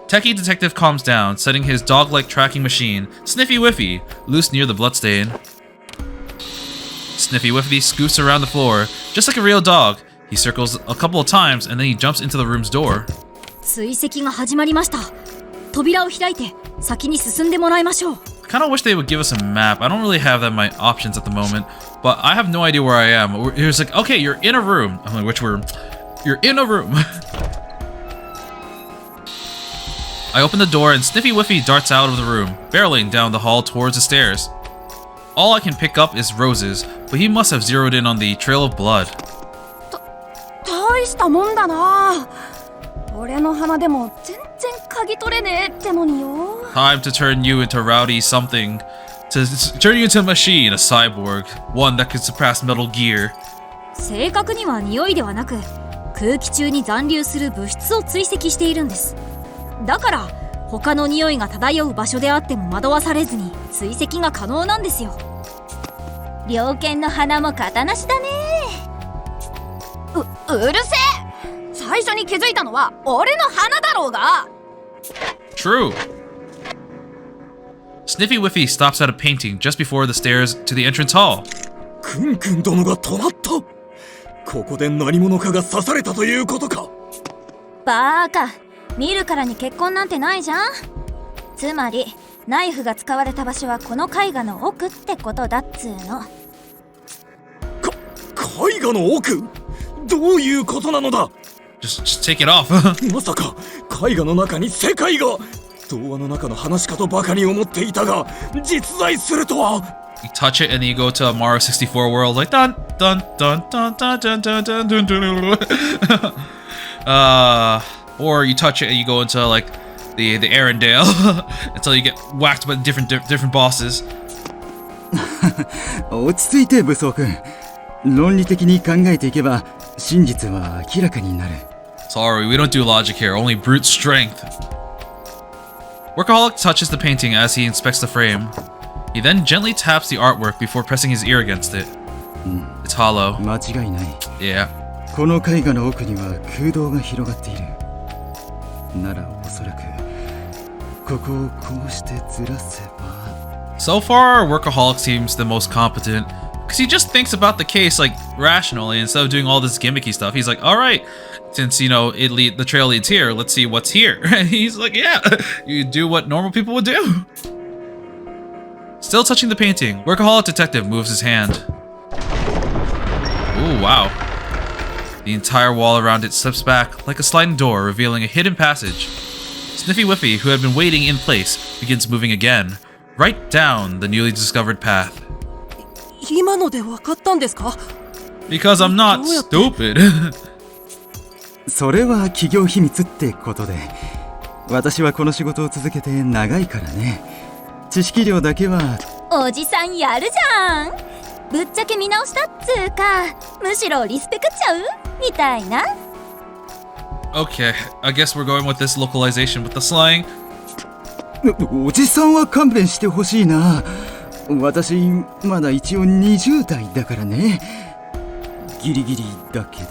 Techie detective calms down, setting his dog-like tracking machine, Sniffy Whiffy, loose near the bloodstain. Sniffy Whiffy scoots around the floor, just like a real dog. He circles a couple of times and then he jumps into the room's door. 追跡が始まりました。扉を開いて先に進んでもらいましょう。 I kind of wish they would give us a map. I don't really have that in my options at the moment, but I have no idea where I am. It was like, okay, you're in a room. I'm like, which room? You're in a room. I open the door and Sniffy Whiffy darts out of the room, barreling down the hall towards the stairs. All I can pick up is roses, but he must have zeroed in on the trail of blood. 大したもんだな。俺の鼻でも全然嗅ぎ取れねえってのによ。 Time to turn you into rowdy something. To turn you into a machine, a cyborg. One that could surpass Metal Gear. 正確には匂いではなく、空気中に残留する物質を追跡しているんです。だから他の匂いが漂う場所であっても惑わされずに追跡が可能なんですよ。猟犬の鼻も型なしだね。うるせえ。最初に気づいたのは俺の鼻だろうが。 True. Sniffy Whiffy stops at a painting just before the stairs to the entrance hall. くんくん殿が止まった。ここで何者かが刺されたということか。バーカ、見るからに血痕なんてないじゃん。つまりナイフが使われた場所はこの絵画の奥ってことだっつーの。絵画の奥？どういうことなのだ？ Just take it off. まさか絵画の中に世界が。童話の中の話かとバカに思っていたが実在するとは。 You touch it and then you go to a Mario 64 world like dun dun dun dun dun dun dun dun dun dun. Or you touch it and you go into like the Arendelle until you get whacked by different bosses. 落ち着いて武装君。論理的に考えていけば真実は明らかになる。 Sorry, we don't do logic here, only brute strength. Workaholic touches the painting as he inspects the frame. He then gently taps the artwork before pressing his ear against it. It's hollow. 間違いない。 Yeah. この絵画の奥には空洞が広がっている。ならおそらくここをこうしてずらせば。 So far, Workaholic seems the most competent. Because he just thinks about the case like rationally instead of doing all this gimmicky stuff. He's like, all right, since you know the trail leads here, let's see what's here. And he's like, yeah, you do what normal people would do. Still touching the painting, Workaholic detective moves his hand. Ooh, wow. The entire wall around it slips back like a sliding door, revealing a hidden passage. Sniffy Whiffy, who had been waiting in place, begins moving again, right down the newly discovered path. 今ので分かったんですか？ Because I'm not stupid. それは企業秘密ってことで、私はこの仕事を続けて長いからね。知識量だけは。おじさんやるじゃん。ぶっちゃけ見直したっつうか、むしろリスペクっちゃうみたいな。 Okay, I guess we're going with this localization with the slang. おじさんは勘弁してほしいな。私まだ一応20代だからね。ギリギリだけど。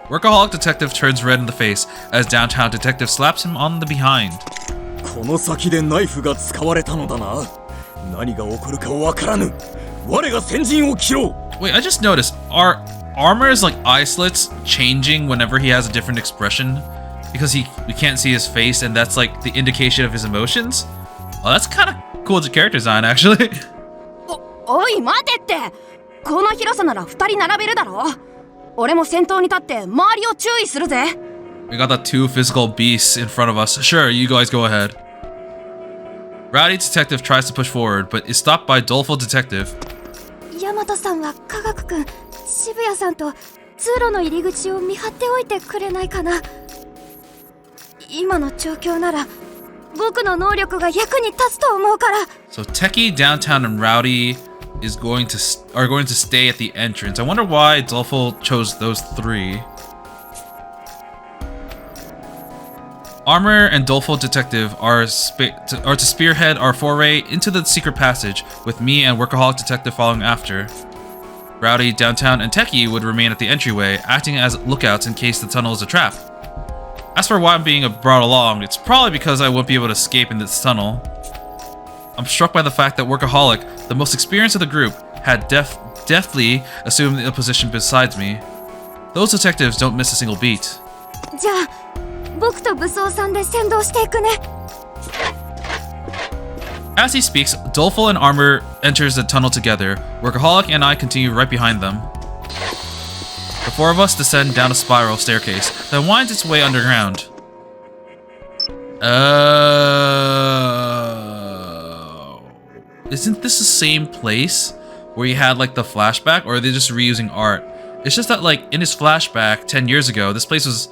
Workaholic detective turns red in the face as downtown detective slaps him on the behind. この先でナイフが使われたのだな。何が起こるかわからぬ。我が先陣を切ろう。 Wait, I just noticed, are Armor's like eye slits changing whenever he has a different expression? Because we can't see his face and that's like the indication of his emotions? Oh, that's kind of cool as a character design, actually. おい待てって。この広さなら2人並べるだろ。俺も先頭に立って周りを注意するぜ。 We got the two physical beasts in front of us. Sure, you guys go ahead. Rowdy detective tries to push forward, but is stopped by doleful detective. ヤマトさんは科学くん也さんと通路の入り口を見張っておいてくれないかな。今の状況なら僕の能力が役に立つと思うから。 So Techie, Downtown, and Rowdy are going to stay at the entrance. I wonder why Dolfo chose those three. Armor and Dolfo Detective are to spearhead our foray into the secret passage, with me and Workaholic Detective following after. Rowdy, Downtown, and Techie would remain at the entryway, acting as lookouts in case the tunnel is a trap. As for why I'm being brought along, it's probably because I won't be able to escape in this tunnel. I'm struck by the fact that Workaholic, the most experienced of the group, had deftly assumed a position beside me. Those detectives don't miss a single beat. じゃあ僕と武装さんで先導していくね。 As he speaks, Dolfo and Armor enters the tunnel together. Workaholic and I continue right behind them. The four of us descend down a spiral staircase that winds its way underground. Isn't this the same place where he had like the flashback, or are they just reusing art? It's just that like in his flashback 10 years ago, this place was,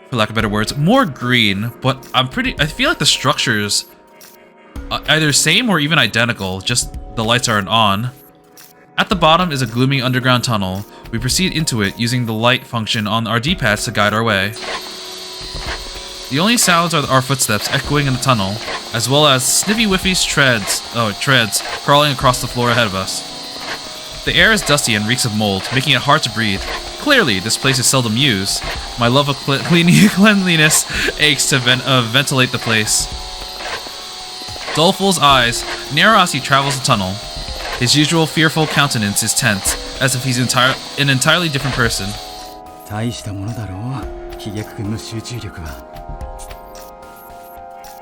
for lack of better words, more green, but I feel like the structures either same or even identical, just the lights aren't on. At the bottom is a gloomy underground tunnel. We proceed into it using the light function on our D-pads to guide our way. The only sounds are our footsteps echoing in the tunnel, as well as Sniffy Whiffy's treads crawling across the floor ahead of us. The air is dusty and reeks of mold, making it hard to breathe. Clearly, this place is seldom used. My love of cleanliness aches to ventilate the place. Dolfo's eyes narrow as he travels the tunnel. His usual fearful countenance is tense, as if he's an entirely different person. 大したものだろう、ヒゲ君の集中力は。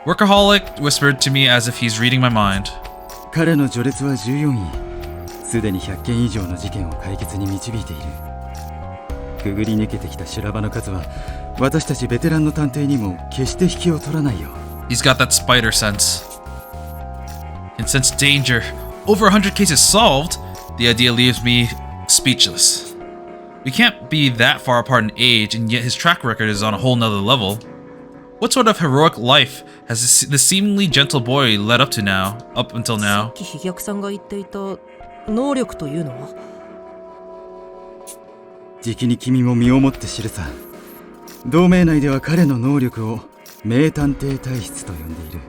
Workaholic whispered to me as if he's reading my mind. 彼の序列は14位。すでに100件以上の事件を解決に導いている。くぐり抜けてきた修羅場の数は、私たちベテランの探偵にも決して引きを取らないよ。He's got that spider sense. Can sense danger. Over 100 cases solved? The idea leaves me speechless. We can't be that far apart in age, and yet his track record is on a whole nother level. What sort of heroic life has this seemingly gentle boy led up until now? さっき飛脚さんが言っていた能力というのは？じきに君も身をもって知るさ。同盟内では彼の能力を名探偵体質と呼んでいる。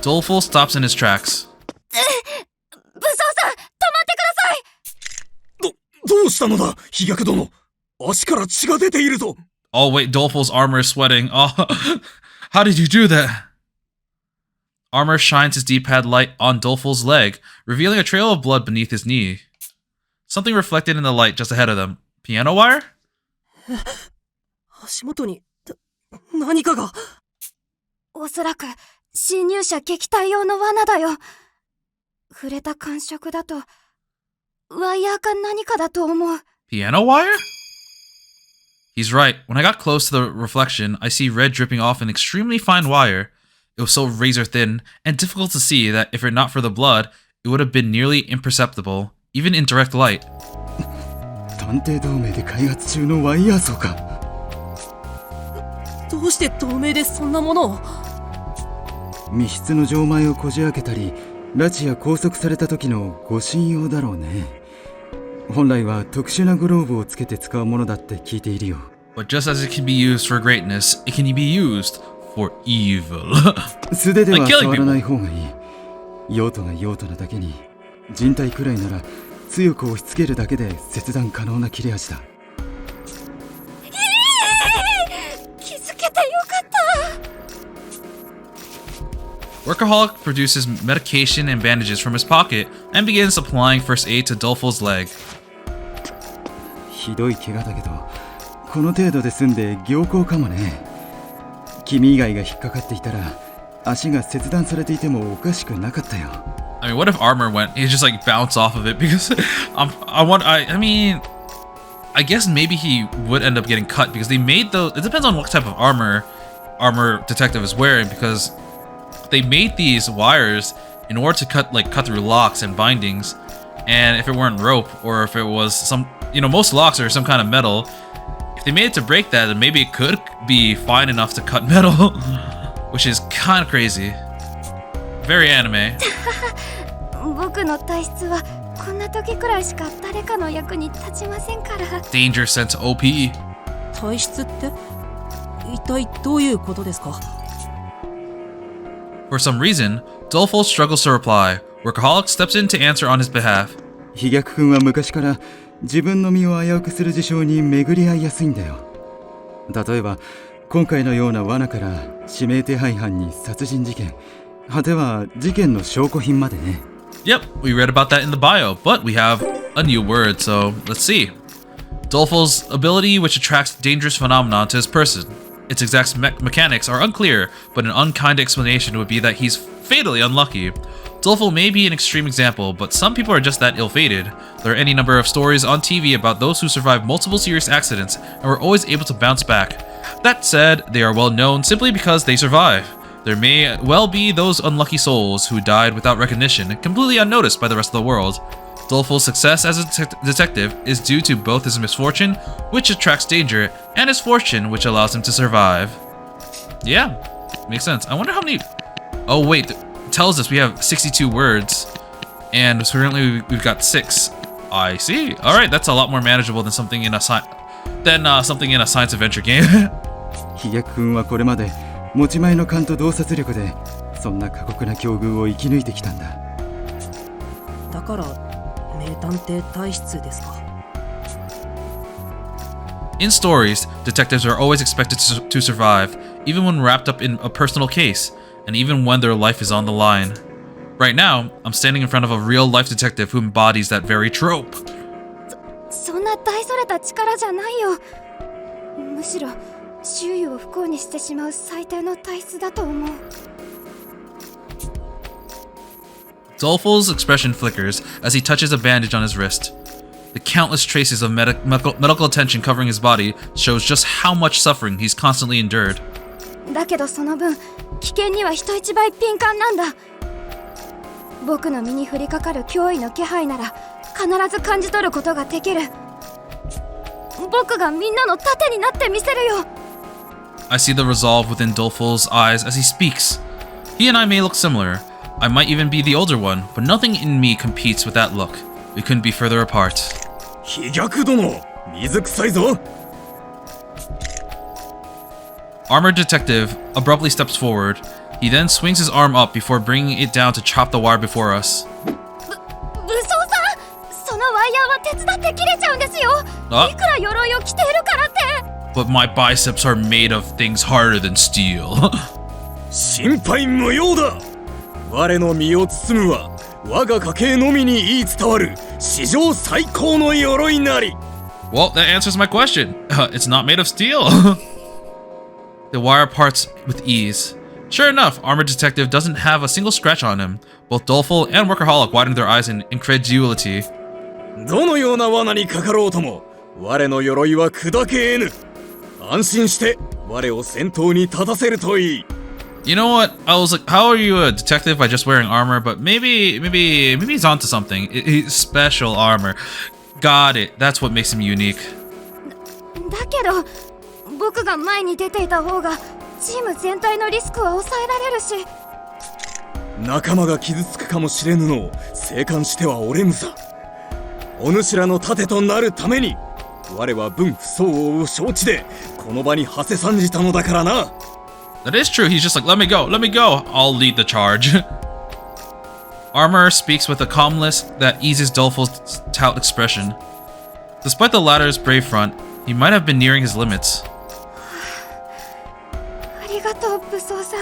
Dolfo stops in his tracks. 武装さん、止まってください。どうしたのだ、飛脚殿。足から血が出ているぞ。Oh wait, Dolfo's armor is sweating. Oh, how did you do that? Armor shines his D-pad light on Dolfo's leg, revealing a trail of blood beneath his knee. Something reflected in the light just ahead of them. Piano wire? 足元に何かが。おそらく侵入者撃退用の罠だよ。触れた感触だとワイヤーか何かだと思う。 Piano wire? He's right. When I got close to the reflection, I see red dripping off an extremely fine wire. It was so razor thin and difficult to see that if it not for the blood, it would have been nearly imperceptible, even in direct light. 探偵同盟で開発中のワイヤー層か。どうして同盟でそんなものを？密室の錠前をこじ開けたり、拉致や拘束された時の護身用だろうね。本来は特殊なグローブをつけて使うものだって聞いているよ。But just as it can be used for greatness, it can be used for evil. 素手では触らない方がいい。用途が用途なだけに、人体くらいなら強く押し付けるだけで切断可能な切れ味だ。気づけてよかった。 Workaholic produces medication and bandages from his pocket and begins applying first aid to Dolfo's leg. ひどい怪我だけど、この程度で済んで良好かもね。君以外が引っかかっていたら、足が切断されていてもおかしくなかったよ。I mean, what if Armor went? He just like bounced off of it because I mean, I guess maybe he would end up getting cut because they made those. It depends on what type of armor Detective is wearing, because they made these wires in order to cut through locks and bindings. And if it weren't rope, or if it was some, most locks are some kind of metal, if they made it to break that, then maybe it could be fine enough to cut metal, which is kind of crazy. Very anime. 僕の体質はこんな時くらいしか誰かの役に立ちませんから。 Danger sense OP. 体質って一体どういうことですか？ For some reason, Dolfo struggles to reply. Workaholic steps in to answer on his behalf. 飛脚くんは昔から自分の身を危うくする事象に巡り合いやすいんだよ。例えば今回のような罠から指名手配犯に殺人事件、果ては事件の証拠品までね。 Yep, we read about that in the bio, but we have a new word, so let's see. Dolfo's ability, which attracts dangerous phenomena to his person. Its exact mechanics are unclear, but an unkind explanation would be that he's fatally unlucky. Dolfo may be an extreme example, but some people are just that ill-fated. There are any number of stories on TV about those who survived multiple serious accidents and were always able to bounce back. That said, they are well known simply because they survive. There may well be those unlucky souls who died without recognition, completely unnoticed by the rest of the world. Dolfo's success as a detective is due to both his misfortune, which attracts danger, and his fortune, which allows him to survive. Yeah, makes sense. I wonder how many... Oh wait, it tells us we have 62 words, and currently we've got 6. I see. All right, that's a lot more manageable than something in a science adventure game. 飛脚くんはこれまで持ち前の勘と洞察力でそんな過酷な境遇を生き抜いてきたんだ。だから名探偵体質ですか？ In stories, detectives are always expected to survive, even when wrapped up in a personal case, and even when their life is on the line. Right now, I'm standing in front of a real-life detective who embodies that very trope. そんな大それた力じゃないよ。むしろ周囲を不幸にしてしまう最低の体質だと思う。 Dolfo's expression flickers as he touches a bandage on his wrist. The countless traces of medical attention covering his body shows just how much suffering he's constantly endured. だけどその分危険には人一倍敏感なんだ。僕の身に降りかかる脅威の気配なら必ず感じ取ることができる。僕がみんなの盾になってみせるよ。 I see the resolve within Dolfo's eyes as he speaks. He and I may look similar. I might even be the older one, but nothing in me competes with that look. We couldn't be further apart. 飛脚殿、水臭いぞ。 Armored detective abruptly steps forward. He then swings his arm up before bringing it down to chop the wire before us. 武装さん、そのワイヤーは手伝って切れちゃうんですよ。いくら鎧を着ているからって。 But my biceps are made of things harder than steel. 心配無用だ。我の身を包むは我が家系のみに言い伝わる史上最高の鎧なり。 Well, that answers my question. It's not made of steel. The wire parts with ease. Sure enough, Armored Detective doesn't have a single scratch on him. Both Doleful and Workaholic widen their eyes in incredulity. どのような罠にかかろうとも我の鎧は砕け得ぬ。安心して我を先頭に立たせるといい。 You know what? I was like, how are you a detective by just wearing armor? But maybe he's onto something. It's special armor. Got it. That's what makes him unique. だけど僕が前に出ていた方がチーム全体のリスクは抑えられるし。仲間が傷つくかもしれぬのを静観してはおれぬさ。お主らの盾となるために我は分不相応を承知でこの場に馳せ参じたのだからな。 That is true. He's just like, let me go. I'll lead the charge. Armor speaks with a calmness that eases Dolfo's stout expression. Despite the latter's brave front, he might have been nearing his limits. ありがとう武装さん。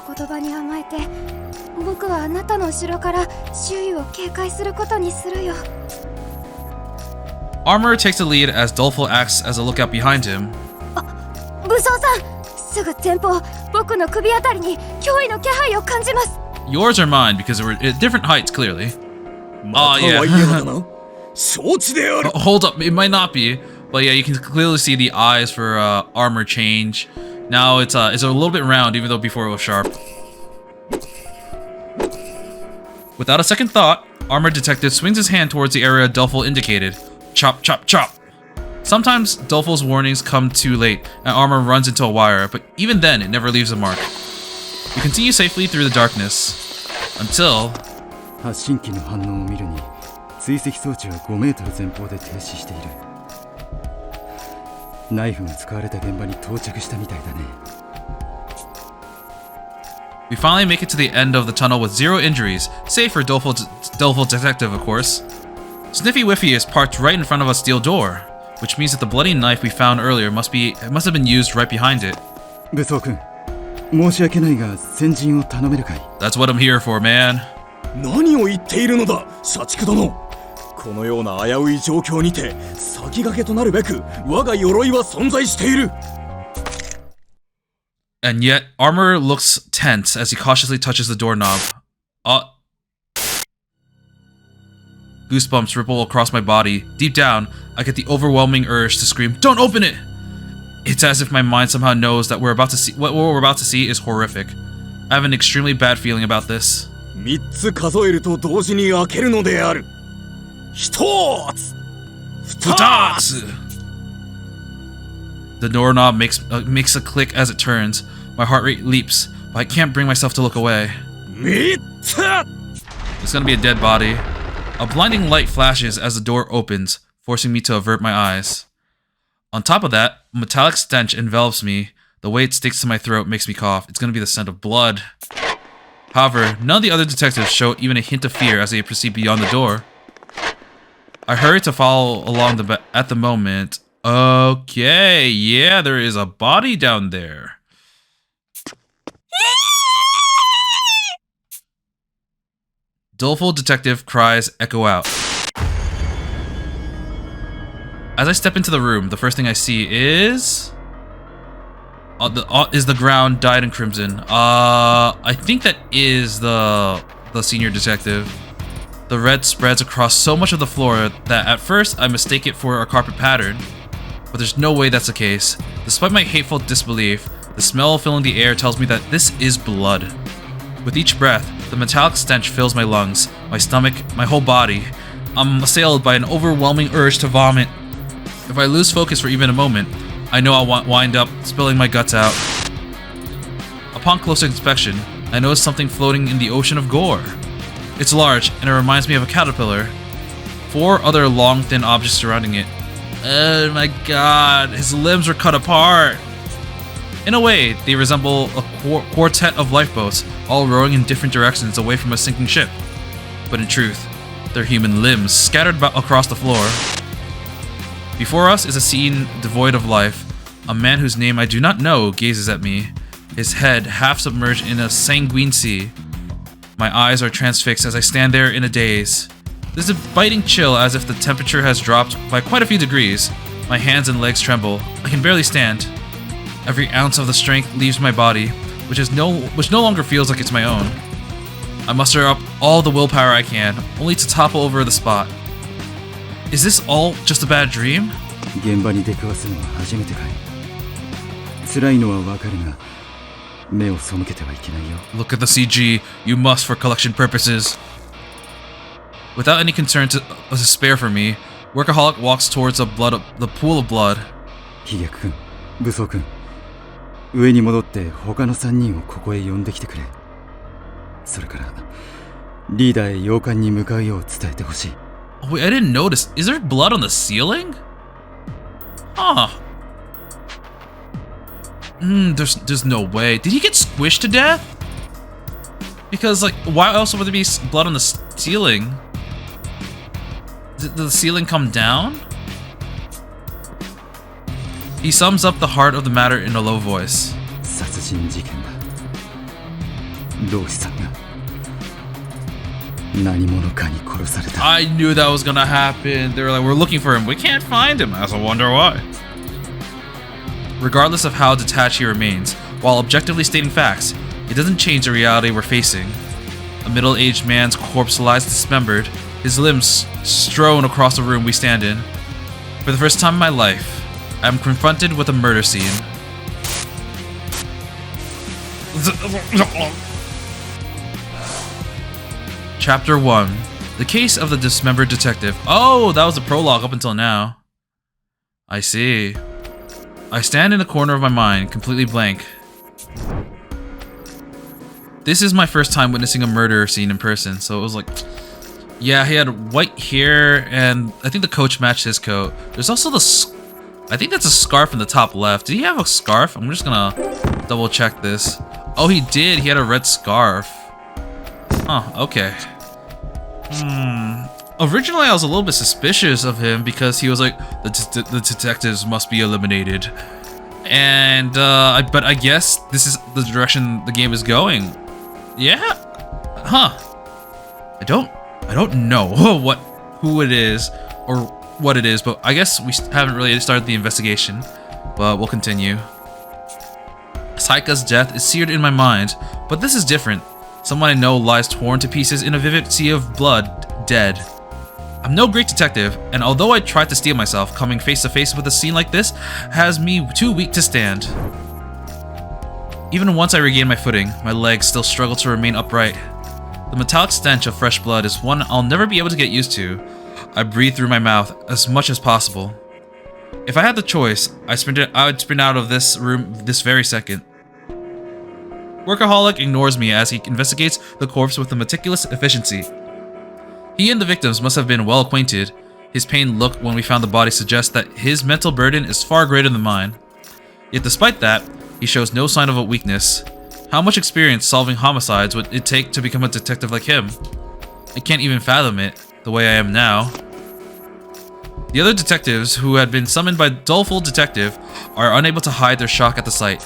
お言葉に甘えて僕はあなたの後ろから周囲を警戒することにするよ。 Armor takes the lead as Dolfo acts as a lookout behind him. 武装さん、すぐ前方僕の首あたりに脅威の気配を感じます。 Yours are mine because we're at different heights, clearly. またワイヤーだな。承知である。 Hold up, it might not be, but yeah, you can clearly see the eyes for armor change. Now it's a little bit round, even though before it was sharp. Without a second thought, Armored detective swings his hand towards the area Dulful indicated. Chop, chop, chop. Sometimes Dulful's warnings come too late and armor runs into a wire, but even then it never leaves a mark. We continue safely through the darkness until 発信機の反応を見るに追跡装置は5メートル前方で停止している。ナイフが使われた現場に到着したみたいだね。We finally make it to the end of the tunnel with 0 injuries, save for Dulful Detective, of course. Sniffy Whiffy is parked right in front of a steel door, which means that the bloody knife we found earlier must have been used right behind it. 武装君、申し訳ないが先陣を頼めるかい？ That's what I'm here for, man. 何を言っているのだ、社畜殿。このような危うい状況にて先駆けとなるべく我が鎧は存在している。 And yet, Armor looks tense as he cautiously touches the doorknob. Goosebumps ripple across my body. Deep down, I get the overwhelming urge to scream, "Don't open it!" It's as if my mind somehow knows that what we're about to see is horrific. I have an extremely bad feeling about this. 3つ数えると同時に開けるのである。1つ、2つ。 The doorknob makes a click as it turns. My heart rate leaps, but I can't bring myself to look away. 3つ。 It's gonna be a dead body. A blinding light flashes as the door opens, forcing me to avert my eyes. On top of that, a metallic stench envelops me. The way it sticks to my throat makes me cough. It's gonna be the scent of blood. However, none of the other detectives show even a hint of fear as they proceed beyond the door. I hurry to follow along at the moment. Okay, yeah, there is a body down there. Doleful detective cries echo out. As I step into the room, the first thing I see is the ground dyed in crimson. I think that is the senior detective. The red spreads across so much of the floor that at first I mistake it for a carpet pattern, but there's no way that's the case. Despite my hateful disbelief, the smell filling the air tells me that this is blood. With each breath, the metallic stench fills my lungs, my stomach, my whole body. I'm assailed by an overwhelming urge to vomit. If I lose focus for even a moment, I know I'll wind up spilling my guts out. Upon closer inspection, I notice something floating in the ocean of gore. It's large, and it reminds me of a caterpillar. 4 other long, thin objects surrounding it. Oh my god, his limbs were cut apart. In a way, they resemble a quartet of lifeboats, all rowing in different directions away from a sinking ship. But in truth, they're human limbs scattered across the floor. Before us is a scene devoid of life. A man whose name I do not know gazes at me, his head half submerged in a sanguine sea. My eyes are transfixed as I stand there in a daze. There's a biting chill as if the temperature has dropped by quite a few degrees. My hands and legs tremble. I can barely stand. Every ounce of the strength leaves my body, which no longer feels like it's my own. I muster up all the willpower I can, only to topple over the spot. Is this all just a bad dream? 現場に出くわすのは初めてかい。辛いのはわかるが、目を背けてはいけないよ。 Look at the CG. You must for collection purposes. Without any concern to spare for me, Workaholic walks towards the pool of blood. 飛脚君、武装君、上に戻って他の3人をここへ呼んできてくれ。それからリーダーへ洋館に向かうよう伝えてほしい。 Wait, I didn't notice. Is there blood on the ceiling? Huh. There's no way. Did he get squished to death? Because, like, why else would there be blood on the ceiling? Did the ceiling come down? He sums up the heart of the matter in a low voice. 殺人事件だ。同志さんが何者かに殺された。 I knew that was gonna happen. They were like, we're looking for him. We can't find him. I also wonder why. Regardless of how detached he remains, while objectively stating facts, it doesn't change the reality we're facing. A middle-aged man's corpse lies dismembered, his limbs strewn across the room we stand in. For the first time in my life, I'm confronted with a murder scene. Chapter 1. The case of the dismembered detective. Oh, that was the prologue up until now. I see. I stand in the corner of my mind, completely blank. This is my first time witnessing a murder scene in person, so it was like... Yeah, he had white hair, and I think the coach matched his coat. There's also the... I think that's a scarf in the top left. Did he have a scarf? I'm just gonna double check this. Oh, he did. He had a red scarf. Huh, okay. Originally, I was a little bit suspicious of him because he was like, the detectives must be eliminated. And, but I guess this is the direction the game is going. Yeah? Huh. I don't know who it is or what it is, but I guess we haven't really started the investigation, but we'll continue. Saika's death is seared in my mind, but this is different. Someone I know lies torn to pieces in a vivid sea of blood, dead. I'm no great detective, and although I tried to steel myself, coming face to face with a scene like this has me too weak to stand. Even once I regain my footing, my legs still struggle to remain upright. The metallic stench of fresh blood is one I'll never be able to get used to. I breathe through my mouth as much as possible. If I had the choice, I would sprint out of this room this very second. Workaholic ignores me as he investigates the corpse with a meticulous efficiency. He and the victims must have been well acquainted. His pained look when we found the body suggests that his mental burden is far greater than mine. Yet despite that, he shows no sign of a weakness. How much experience solving homicides would it take to become a detective like him? I can't even fathom it, the way I am now. The other detectives, who had been summoned by Doleful Detective, are unable to hide their shock at the sight.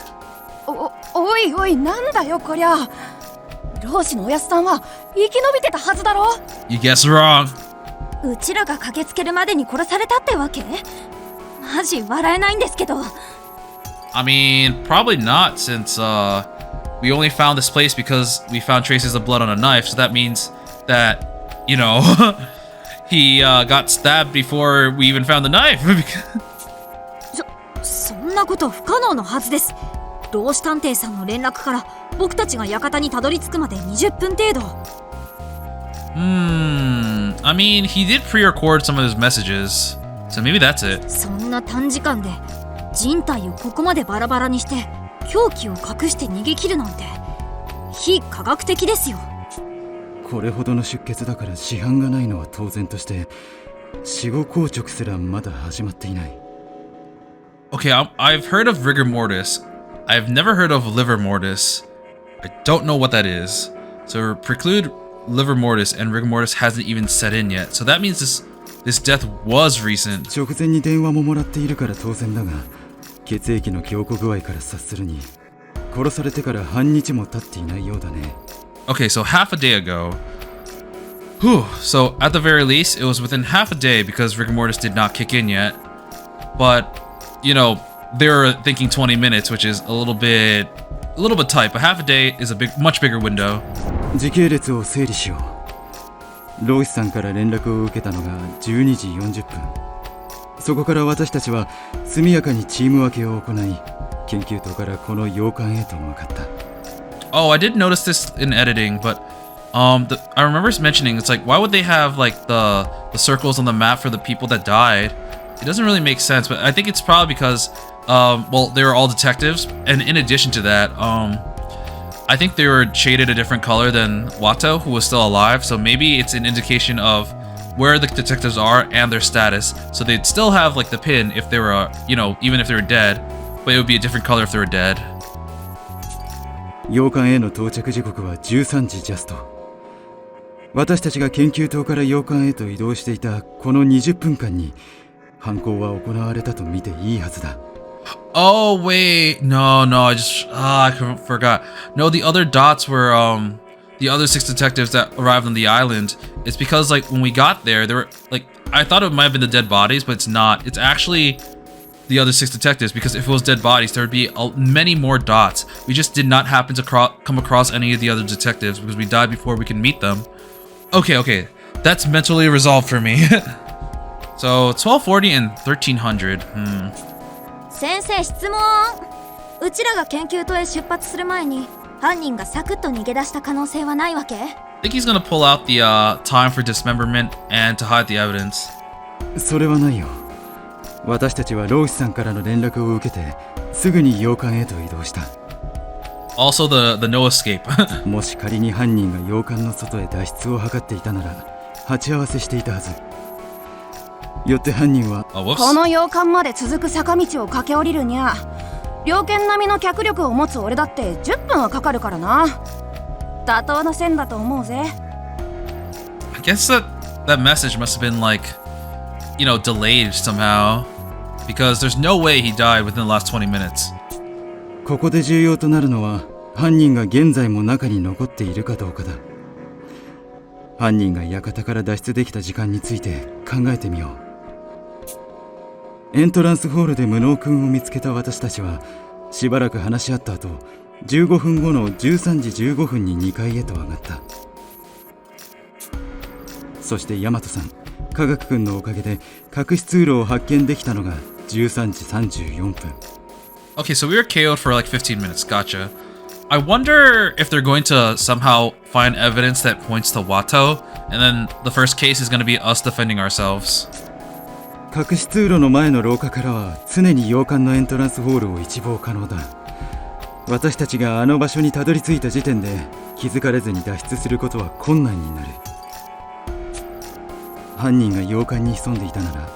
おいおい、なんだよこりゃ。老師のおやすさんは生き延びてたはずだろ。 You guess wrong. うちらが駆けつけるまでに殺されたってわけ？マジ笑えないんですけど。I mean, probably not, since we only found this place because we found traces of blood on a knife, so that means that, you know, he got stabbed before we even found the knife. そんなこと不可能のはずです。老師探偵さんの連絡から僕たちが館にたどり着くまで20分程度。I mean, he did pre-record some of his messages, so maybe that's it. そんな短時間で人体をここまでバラバラにして凶器を隠して逃げ切るなんて非科学的ですよ。これほどの出血だから死斑がないのは当然として、死後硬直すらまだ始まっていない。Okay, I've heard of rigor mortis. I've never heard of liver mortis. I don't know what that is. So preclude liver mortis, and rigor mortis hasn't even set in yet. So that means this death was recent. 直前に電話ももらっているから当然だが、血液の凝固具合から察するに、殺されてから半日も経っていないようだね。Okay, so half a day ago. Whew. So at the very least, it was within half a day because rigor mortis did not kick in yet. But, you know, they were thinking 20 minutes, which is a little bit tight, but half a day is a much bigger window. 時系列を整理しよう。ロイスさんから連絡を受けたのが12時40分。そこから私たちは速やかにチーム分けを行い、研究棟からこの洋館へと向かった。Oh, I did notice this in editing, but I remember mentioning it's like, why would they have like the circles on the map for the people that died? It doesn't really make sense, but I think it's probably because well, they were all detectives, and in addition to that, I think they were shaded a different color than Watto, who was still alive, so maybe it's an indication of where the detectives are and their status, so they'd still have like the pin if they were, you know, even if they were dead, but it would be a different color if they were dead. 洋館への到着時刻は13時ジャスト。私たちが研究棟から洋館へと移動していたこの20分間に犯行は行われたと見ていいはずだ。Oh wait, no, I forgot. No, the other dots were the other 6 detectives that arrived on the island. It's because like when we got there were like, I thought it might have been the dead bodies, but it's not. It's actually the other 6 detectives, because if it was dead bodies, there would be many more dots. We just did not happen to come across any of the other detectives because we died before we can meet them. Okay, that's mentally resolved for me. So 1240 and 1300. 先生、質問。うちらが研究棟へ出発する前に犯人がサクッと逃げ出した可能性はないわけ？ think he's gonna pull out the time for dismemberment and to hide the evidence. それはないよ。私たちはローシさんからの連絡を受けてすぐに洋館へと移動した。Also the no escape. もし仮に犯人が洋館の外へ脱出を図っていたなら鉢合わせしていたはず。よって犯人は Oh, whoops. この洋館まで続く坂道を駆け下りるにゃ、猟犬並みの脚力を持つ俺だって10分はかかるからな。妥当な線だと思うぜ。I guess that message must have been like, you know, delayed somehow. Because there's no way he died within the last 20 minutes. ここで重要となるのは犯人が現在も中に残っているかどうかだ。犯人が館から脱出できた時間について考えてみよう。エントランスホールで無能君を見つけた私たちはしばらく話し合った後、15分後の13時15分に2階へと上がった。そしてヤマトさん、科学君のおかげで隠し通路を発見できたのが13時34分。Okay, so we were KO'd for like 15 minutes. Gotcha. I wonder if they're going to somehow find evidence that points to Watto, and then the first case is going to be us defending ourselves. 隠し通路の前の廊下からは常に洋館のエントランスホールを一望可能だ。私たちがあの場所にたどり着いた時点で気づかれずに脱出することは困難になる。犯人が洋館に潜んでいたなら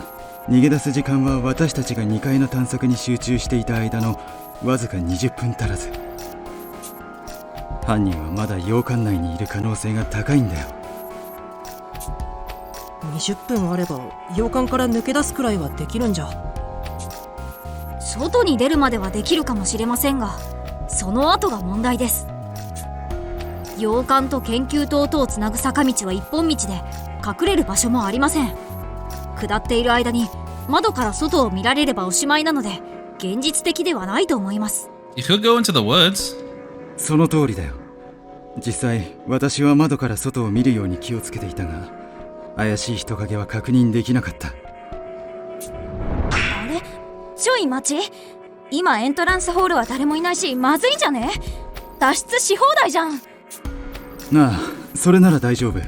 逃げ出す時間は私たちが2階の探索に集中していた間のわずか20分足らず。犯人はまだ洋館内にいる可能性が高いんだよ。20分あれば洋館から抜け出すくらいはできるんじゃ。外に出るまではできるかもしれませんが、その後が問題です。洋館と研究棟とをつなぐ坂道は一本道で隠れる場所もありません。下っている間に窓から外を見られればおしまいなので現実的ではないと思います。 You could go into the woods. その通りだよ。実際私は窓から外を見るように気をつけていたが、怪しい人影は確認できなかった。あれ、ちょい待ち。今エントランスホールは誰もいないしまずいんじゃね？脱出し放題じゃん。なあ、それなら大丈夫。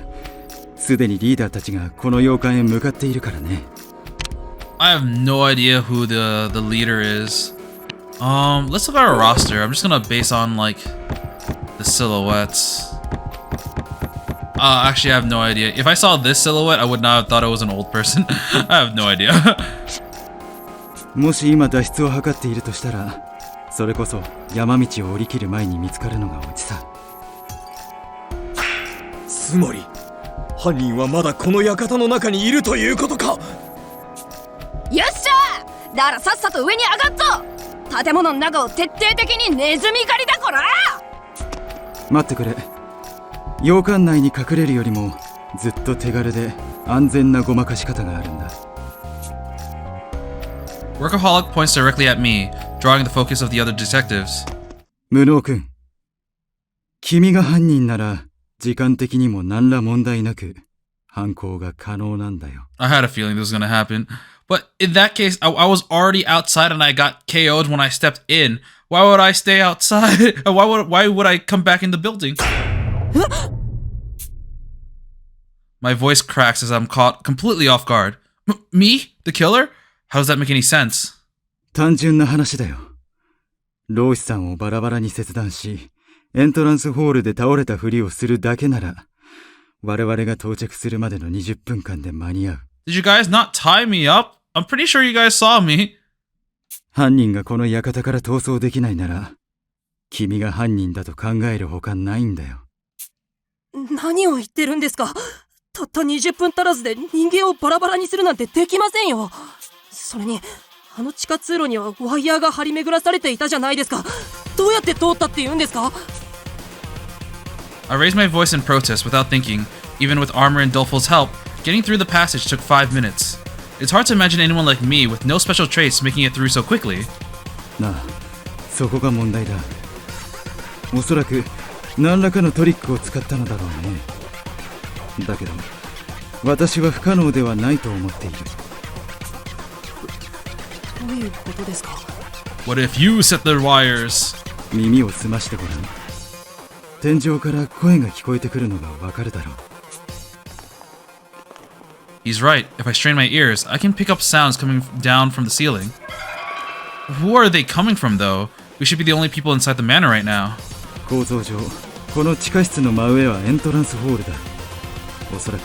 すでにリーダーたちがこの洋館へ向かっているからね。I have no idea who the leader is. Let's look at our roster. I'm just gonna base on like the silhouettes. Actually, I have no idea. If I saw this silhouette, I would not have thought it was an old person. I have no idea. もし今脱出を図っているとしたら、それこそ山道を降り切る前に見つかるのがオチさ。つまり犯人はまだこの館の中にいるということか。よっしゃー、だからさっさと上に上がっと。建物の中を徹底的にネズミ狩りだこら。待ってくれ。洋館内に隠れるよりもずっと手軽で安全なごまかし方があるんだ。Workaholic points directly at me, drawing the focus of the other detectives. 無能君、君が犯人なら時間的にも何ら問題なく犯行が可能なんだよ。I had a feeling this was gonna happen. But in that case, I was already outside and I got KO'd when I stepped in. Why would I stay outside? Why would I come back in the building? My voice cracks as I'm caught completely off guard. Me? The killer? How does that make any sense? 単純な話だよ。ローシさんをバラバラに切断し、エントランスホールで倒れたふりをするだけなら、我々が到着するまでの20分間で間に合う。Did you guys not tie me up? I'm pretty sure you guys saw me. 犯人がこの館から逃走できないなら、君が犯人だと考えるほかないんだよ。何を言ってるんですか。たった20分足らずで人間をバラバラにするなんてできませんよ。それにあの地下通路にはワイヤーが張り巡らされていたじゃないですか。どうやって通ったって言うんですか。 I raised my voice in protest without thinking. Even with armor and Dolfo's help, getting through the passage took 5 minutes. It's hard to imagine anyone like me with no special traits making it through so quickly. なあ、そこが問題だ。おそらく何らかのトリックを使ったのだろうね。だけど私は不可能ではないと思っている。どういうことですか。 What if you set the wires? 耳を澄ましてごらん。天井から声が聞こえてくるのがわかるだろう。 He's right. If I strain my ears, I can pick up sounds coming down from the ceiling. Who are they coming from, though? We should be the only people inside the manor right now. 構造上、この地下室の真上はエントランスホールだ。おそらく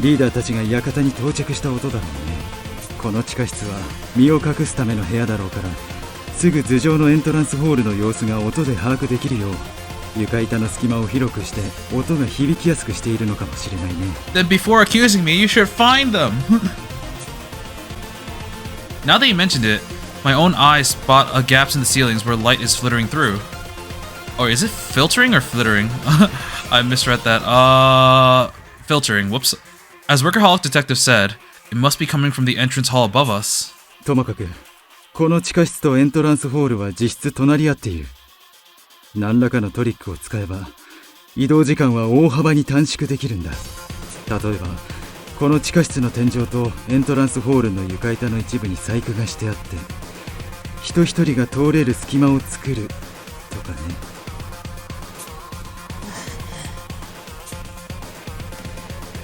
リーダーたちが館に到着した音だろうね。この地下室は身を隠すための部屋だろうから、すぐ頭上のエントランスホールの様子が音で把握できるよう、床板の隙間を広くして音が響きやすくしているのかもしれないね。 Then before accusing me, you should find them. Now that you mentioned it, my own eyes spot gaps in the ceilings where light is filtering through. Oh, is it filtering or flittering? I misread that. Filtering. Whoops. As Workaholic Detective said, it must be coming from the entrance hall above us. ともかく、この地下室とエントランスホールは実質隣り合っている。何らかのトリックを使えば移動時間は大幅に短縮できるんだ。例えばこの地下室の天井とエントランスホールの床板の一部に細工がしてあって、人一人が通れる隙間を作るとかね。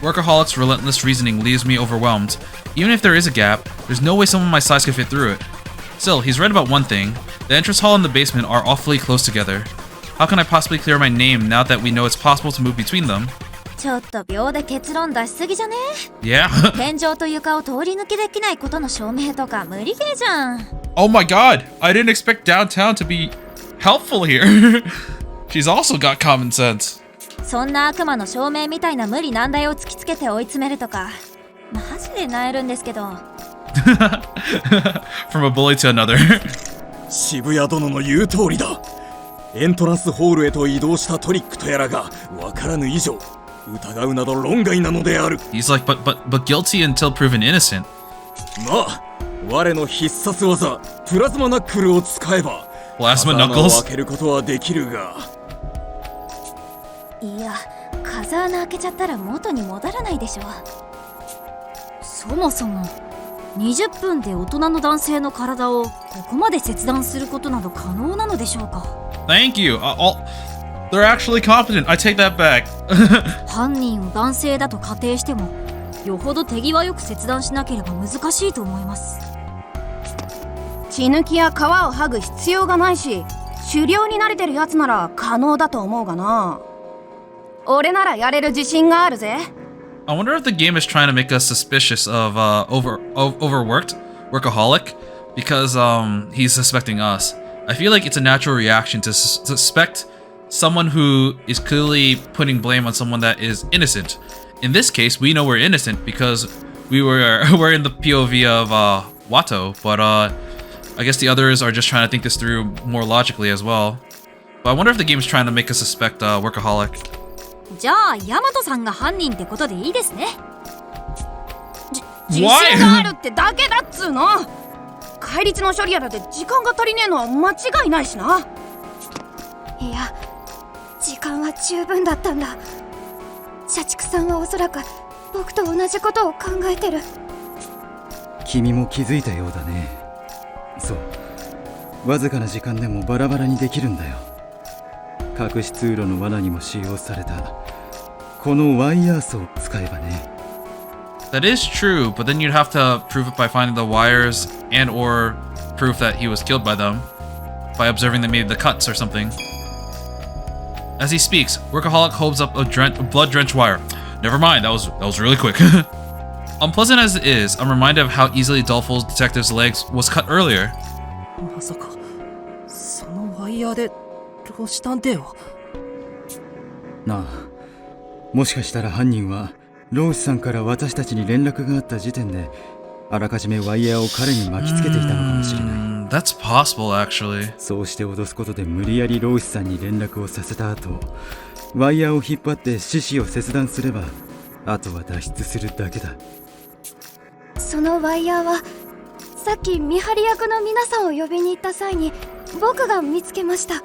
Workaholic's relentless reasoning leaves me overwhelmed. Even if there is a gap, there's no way someone my size could fit through it. Still, he's right about one thing. The entrance hall and the basement are awfully close together. How can I possibly clear my name now that we know it's possible to move between them? ちょっと秒で結論出しすぎじゃね？ Yeah. 天井と床を通り抜けできないことの証明とか無理ゲーじゃん。 Oh my god, I didn't expect downtown to be helpful here. She's also got common sense. そんな悪魔の証明みたいな無理難題を突きつけて追い詰めるとか、マジで萎えるんですけど。From a bully to another. 渋谷殿の言う通りだ。エントランスホールへと移動したトリックとやらが分からぬ以上、疑うなど論外なのである。 He's like, but guilty until proven innocent. まあ、我の必殺技プラズマナックルを使えば Plasma 穴を knuckles. 開けることはできるが。いや、風穴開けちゃったら元に戻らないでしょ。そもそも20分で大人の男性の体をここまで切断することなど可能なのでしょうか。 Thank you. They're actually competent. I take that back. 犯人を男性だと仮定しても、よほど手際よく切断しなければ難しいと思います。血抜きや皮を剥ぐ必要がないし、狩猟に慣れてるやつなら可能だと思うがな。俺ならやれる自信があるぜ。 I wonder if the game is trying to make us suspicious of overworked workaholic because he's suspecting us. I feel like it's a natural reaction to suspect someone who is clearly putting blame on someone that is innocent. In this case, we know we're innocent because we're in the POV of Watto, but I guess the others are just trying to think this through more logically as well. But I wonder if the game is trying to make us suspect workaholic. じゃあヤマトさんが犯人ってことでいいですね。自信があるってだけだっつうの。戒律の処理やらで時間が足りねえのは間違いないしな。いや、時間は十分だったんだ。社畜さんはおそらく僕と同じことを考えてる。君も気づいたようだね。そう、わずかな時間でもバラバラにできるんだよ。隠し通路の罠にも使用されたこのワイヤーソーを使えばね。 That is true, but then you'd have to prove it by finding the wires and or proof that he was killed by them by observing that maybe the cuts or something. As he speaks, Workaholic holds up a blood-drenched wire. Never mind, that was really quick. Unpleasant as it is, I'm reminded of how easily Dolpho's detective's legs was cut earlier. まさかそのワイヤーでロシ探偵を。なあ、もしかしたら犯人はローシさんから私たちに連絡があった時点であらかじめワイヤーを彼に巻きつけていたのかもしれない。That's possible, actually. そうして脅すことで無理やりローシさんに連絡をさせた後、ワイヤーを引っ張って四肢を切断すればあとは脱出するだけだ。そのワイヤーはさっき見張り役の皆さんを呼びに行った際に僕が見つけました。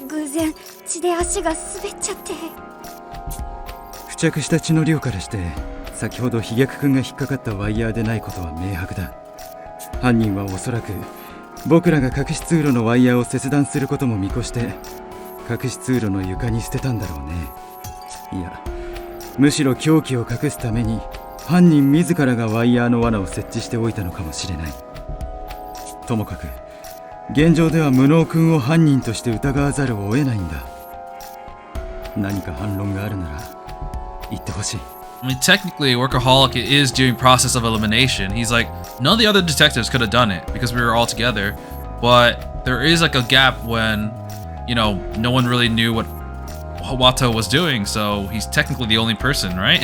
偶然血で足が滑っちゃって。付着した血の量からして先ほど飛躍君が引っかかったワイヤーでないことは明白だ。犯人はおそらく僕らが隠し通路のワイヤーを切断することも見越して隠し通路の床に捨てたんだろうね。いや、むしろ凶器を隠すために犯人自らがワイヤーの罠を設置しておいたのかもしれない。ともかく現状では無能君を犯人として疑わざるを得ないんだ。何か反論があるなら言ってほしい。I mean, technically, Workaholic is doing process of elimination. He's like, none of the other detectives could have done it because we were all together. But there is like a gap when, you know, no one really knew what Wato was doing, so he's technically the only person, right?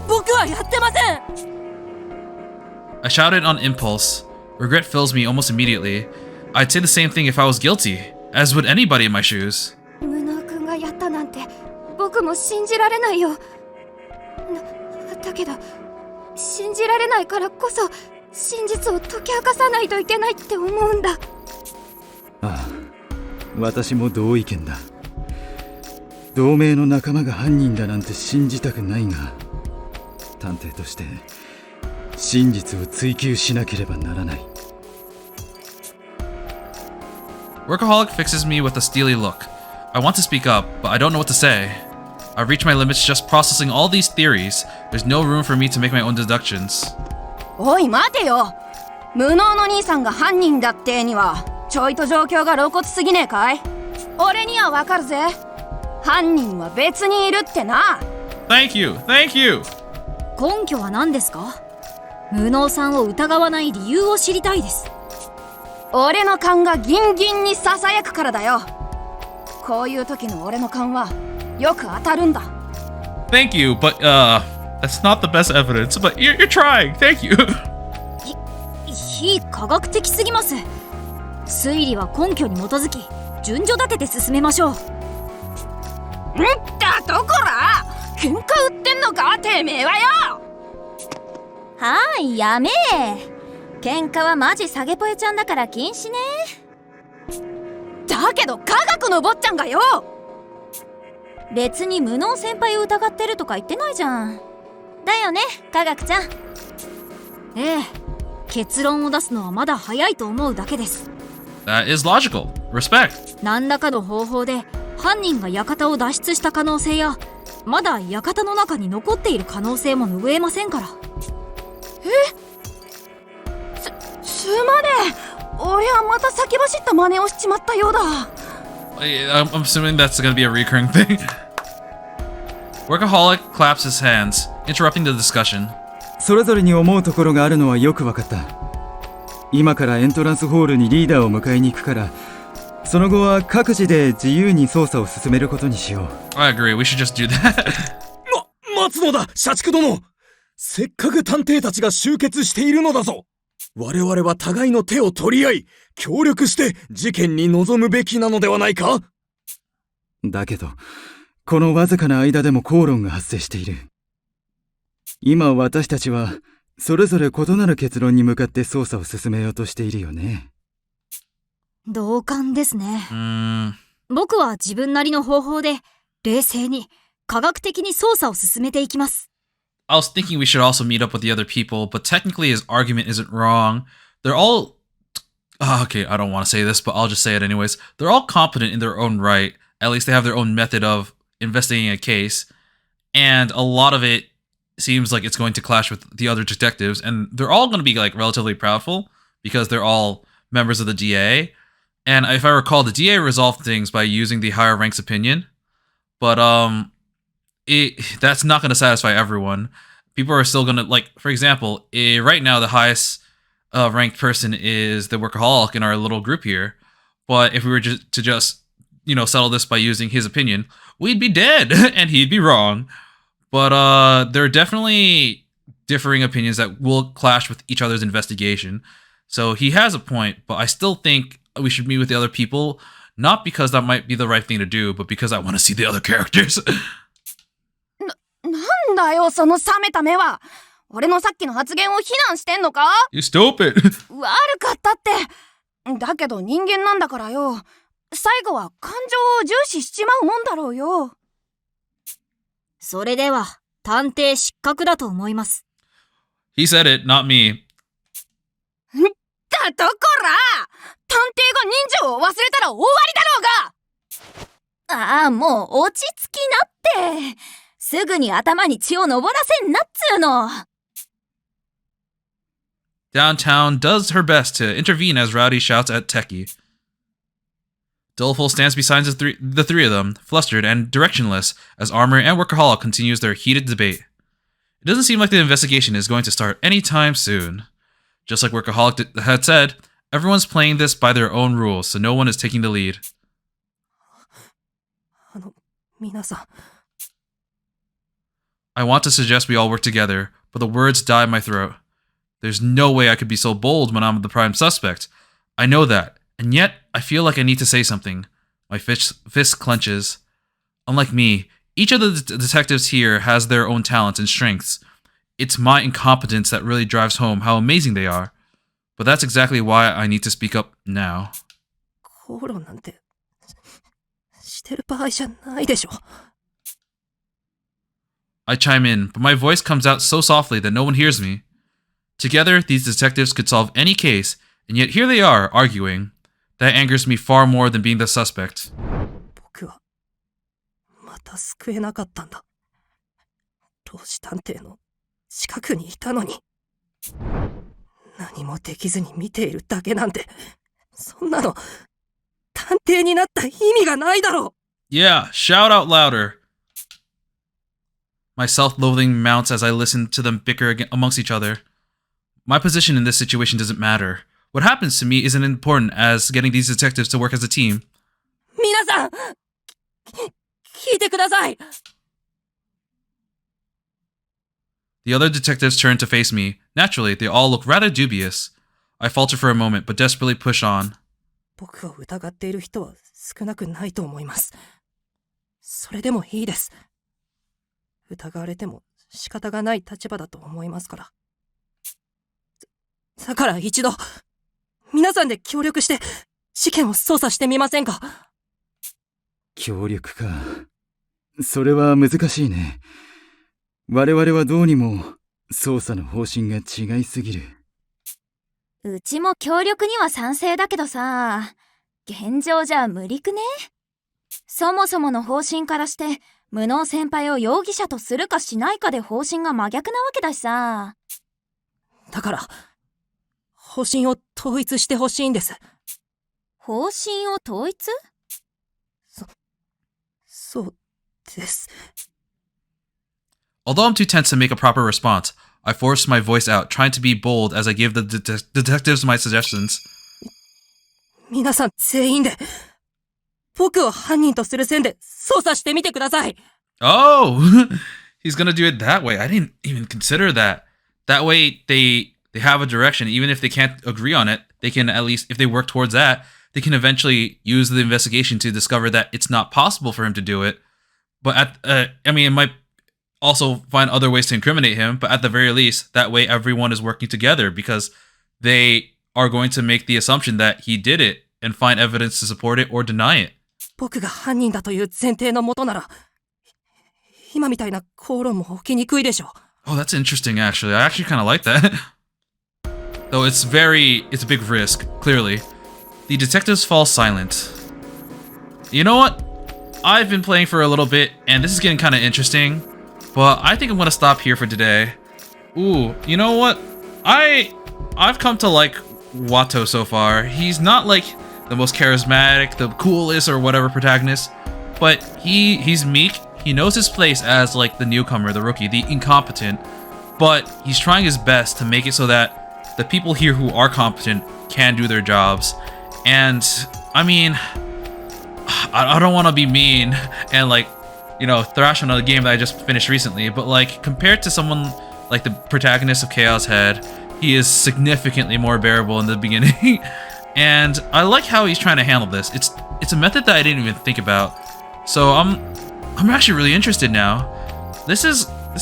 僕はやってません。 I shouted on impulse. Regret fills me almost immediately. I'd say the same thing if I was guilty, as would anybody in my shoes. 無能君がやったなんて僕も信じられないよ。だけど信じられないからこそ真実を解き明かさないといけないって思うんだ。ああ、私も同意見だ。同盟の仲間が犯人だなんて信じたくないが、探偵として真実を追求しなければならない。Workaholic fixes me with a steely look. I want to speak up, but I don't know what to say. I've reached my limits just processing all these theories. There's no room for me to make my own deductions. おい待てよ。無能の兄さんが犯人だってにはちょいと状況が露骨すぎねえかい。俺にはわかるぜ。犯人は別にいるってな。 Thank you, thank you. 根拠は何ですか？無能さんを疑わない理由を知りたいです。俺の勘がギンギンにささやくからだよ。こういう時の俺の勘はよく当たるんだ。 Thank you, but that's not the best evidence, but you're trying. Thank you. 非科学的すぎます。推理は根拠に基づき順序立てて進めましょう。んだとこら、喧嘩売ってんのかてめえはよ。はーい、やめえ。喧嘩はマジサゲポエちゃんだから禁止ね。だけど科学の坊ちゃんがよ。別に無能先輩を疑ってるとか言ってないじゃん。だよね、科学ちゃん。ええ、結論を出すのはまだ早いと思うだけです。That is logical. Respect. 何らかの方法で犯人が館を脱出した可能性や、まだ館の中に残っている可能性も拭えませんから。すまねえ。俺はまた先走った真似をしちまったようだ。I'm assuming that's gonna be a recurring thing. Workaholic claps his hands, interrupting the discussion. それぞれに思うところがあるのはよく分かった。今からエントランスホールにリーダーを迎えに行くから、その後は各自で自由に捜査を進めることにしよう。I agree, we should just do that. 待つのだ、社畜殿。せっかく探偵たちが集結しているのだぞ。我々は互いの手を取り合い、協力して事件に臨むべきなのではないか？だけど、このわずかな間でも口論が発生している。今私たちはそれぞれ異なる結論に向かって捜査を進めようとしているよね。同感ですね。僕は自分なりの方法で冷静に科学的に捜査を進めていきます。I was thinking we should also meet up with the other people, but technically his argument isn't wrong. They're all... okay, I don't want to say this, but I'll just say it anyways. They're all competent in their own right. At least they have their own method of investigating a case. And a lot of it seems like it's going to clash with the other detectives. And they're all going to be like relatively proudful because they're all members of the DA. And if I recall, the DA resolved things by using the higher rank's opinion. But that's not going to satisfy everyone. People are still going to, like, for example, right now the highest ranked person is the workaholic in our little group here. But if we were to just, you know, settle this by using his opinion, we'd be dead and he'd be wrong. But there are definitely differing opinions that will clash with each other's investigation. So he has a point, but I still think we should meet with the other people, not because that might be the right thing to do, but because I want to see the other characters. なんだよその冷めた目は。俺のさっきの発言を非難してんのか？ You stupid. 悪かったって。だけど人間なんだからよ。最後は感情を重視しちまうもんだろうよ。それでは探偵失格だと思います。He said it, not me. だとこら！探偵が忍者を忘れたら終わりだろうが。ああ、もう落ち着きなって。すぐに頭に血を昇らせんなっつうの。Downtown does her best to intervene as Rowdy shouts at Teki. Doleful stands beside the three of them, flustered and directionless, as Armor and Workaholic continues their heated debate. It doesn't seem like the investigation is going to start anytime soon. Just like Workaholic had said, everyone's playing this by their own rules, so no one is taking the lead. 皆さん。 I want to suggest we all work together, but the words die in my throat. There's no way I could be so bold when I'm the prime suspect. I know that, and yet I feel like I need to say something. My fist clenches. Unlike me, each of the detectives here has their own talents and strengths. It's my incompetence that really drives home how amazing they are. But that's exactly why I need to speak up now. 口論なんてしてる場合じゃないでしょ。 I chime in, but my voice comes out so softly that no one hears me. Together, these detectives could solve any case, and yet here they are, arguing. That angers me far more than being the suspect. 僕はまた救えなかったんだ。老子探偵の近くにいたのに。何もできずに見ているだけなんて、そんなの探偵になった意味がないだろう。 Yeah, shout out louder. My self-loathing mounts as I listen to them bicker amongst each other. My position in this situation doesn't matter. What happens to me isn't important as getting these detectives to work as a team. 皆さん、聞いてください。 The other detectives turn to face me. Naturally, they all look rather dubious. I falter for a moment, but desperately push on. 僕を疑っている人は少なくないと思います。それでもいいです。疑われても仕方がない立場だと思いますから。だから一度、皆さんで協力して事件を捜査してみませんか？協力か。それは難しいね。我々はどうにも捜査の方針が違いすぎる。うちも協力には賛成だけどさ、現状じゃ無理くね？そもそもの方針からして、無能先輩を容疑者とするかしないかで方針が真逆なわけだしさ。だから、方針を統一してほしいんです。方針を統一？そうです。Although I'm too tense to make a proper response, I force my voice out, trying to be bold as I give the detectives my suggestions. 皆さん全員で、僕を犯人とする線で捜査してみてください。Oh, he's gonna do it that way. I didn't even consider that. That way, they have a direction. Even if they can't agree on it, they can at least, if they work towards that, they can eventually use the investigation to discover that it's not possible for him to do it. But I mean, it might also find other ways to incriminate him. But at the very least, that way everyone is working together because they are going to make the assumption that he did it and find evidence to support it or deny it. 僕が犯人だという前提のもとなら、今みたいな口論も起きにくいでしょう。Oh, that's interesting, actually. I actually kind of like that. Though it's a big risk, clearly. The detectives fall silent. You know what? I've been playing for a little bit, and this is getting kind of interesting, but I think I'm going to stop here for today. Ooh, you know what? I've come to like Watto so far. He's not like the most charismatic, the coolest, or whatever protagonist, but he's meek. He knows his place as like the newcomer, the rookie, the incompetent, but he's trying his best to make it so that the people here who are competent can do their jobs. And I mean, I don't want to be mean and like, you know, thrash on a game that I just finished recently, but like compared to someone like the protagonist of Chaos Head, he is significantly more bearable in the beginning. And I like how he's trying to handle this. It's a method that I didn't even think about. So I'm actually really interested now. This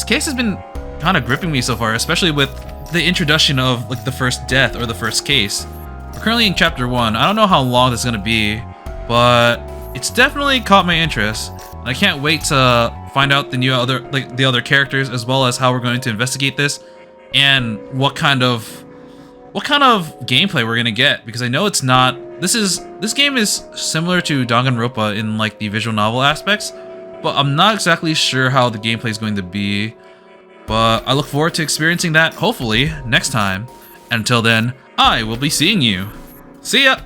case has been kind of gripping me so far, especially with the introduction of like the first death or the first case. We're currently in chapter 1. I don't know how long this is gonna be, but it's definitely caught my interest. I can't wait to find out the other characters as well as how we're going to investigate this and what kind of what kind of gameplay we're gonna get, because I know it's not. This game is similar to Danganronpa in like the visual novel aspects, but I'm not exactly sure how the gameplay is going to be. But I look forward to experiencing that hopefully next time. And until then, I will be seeing you. See ya!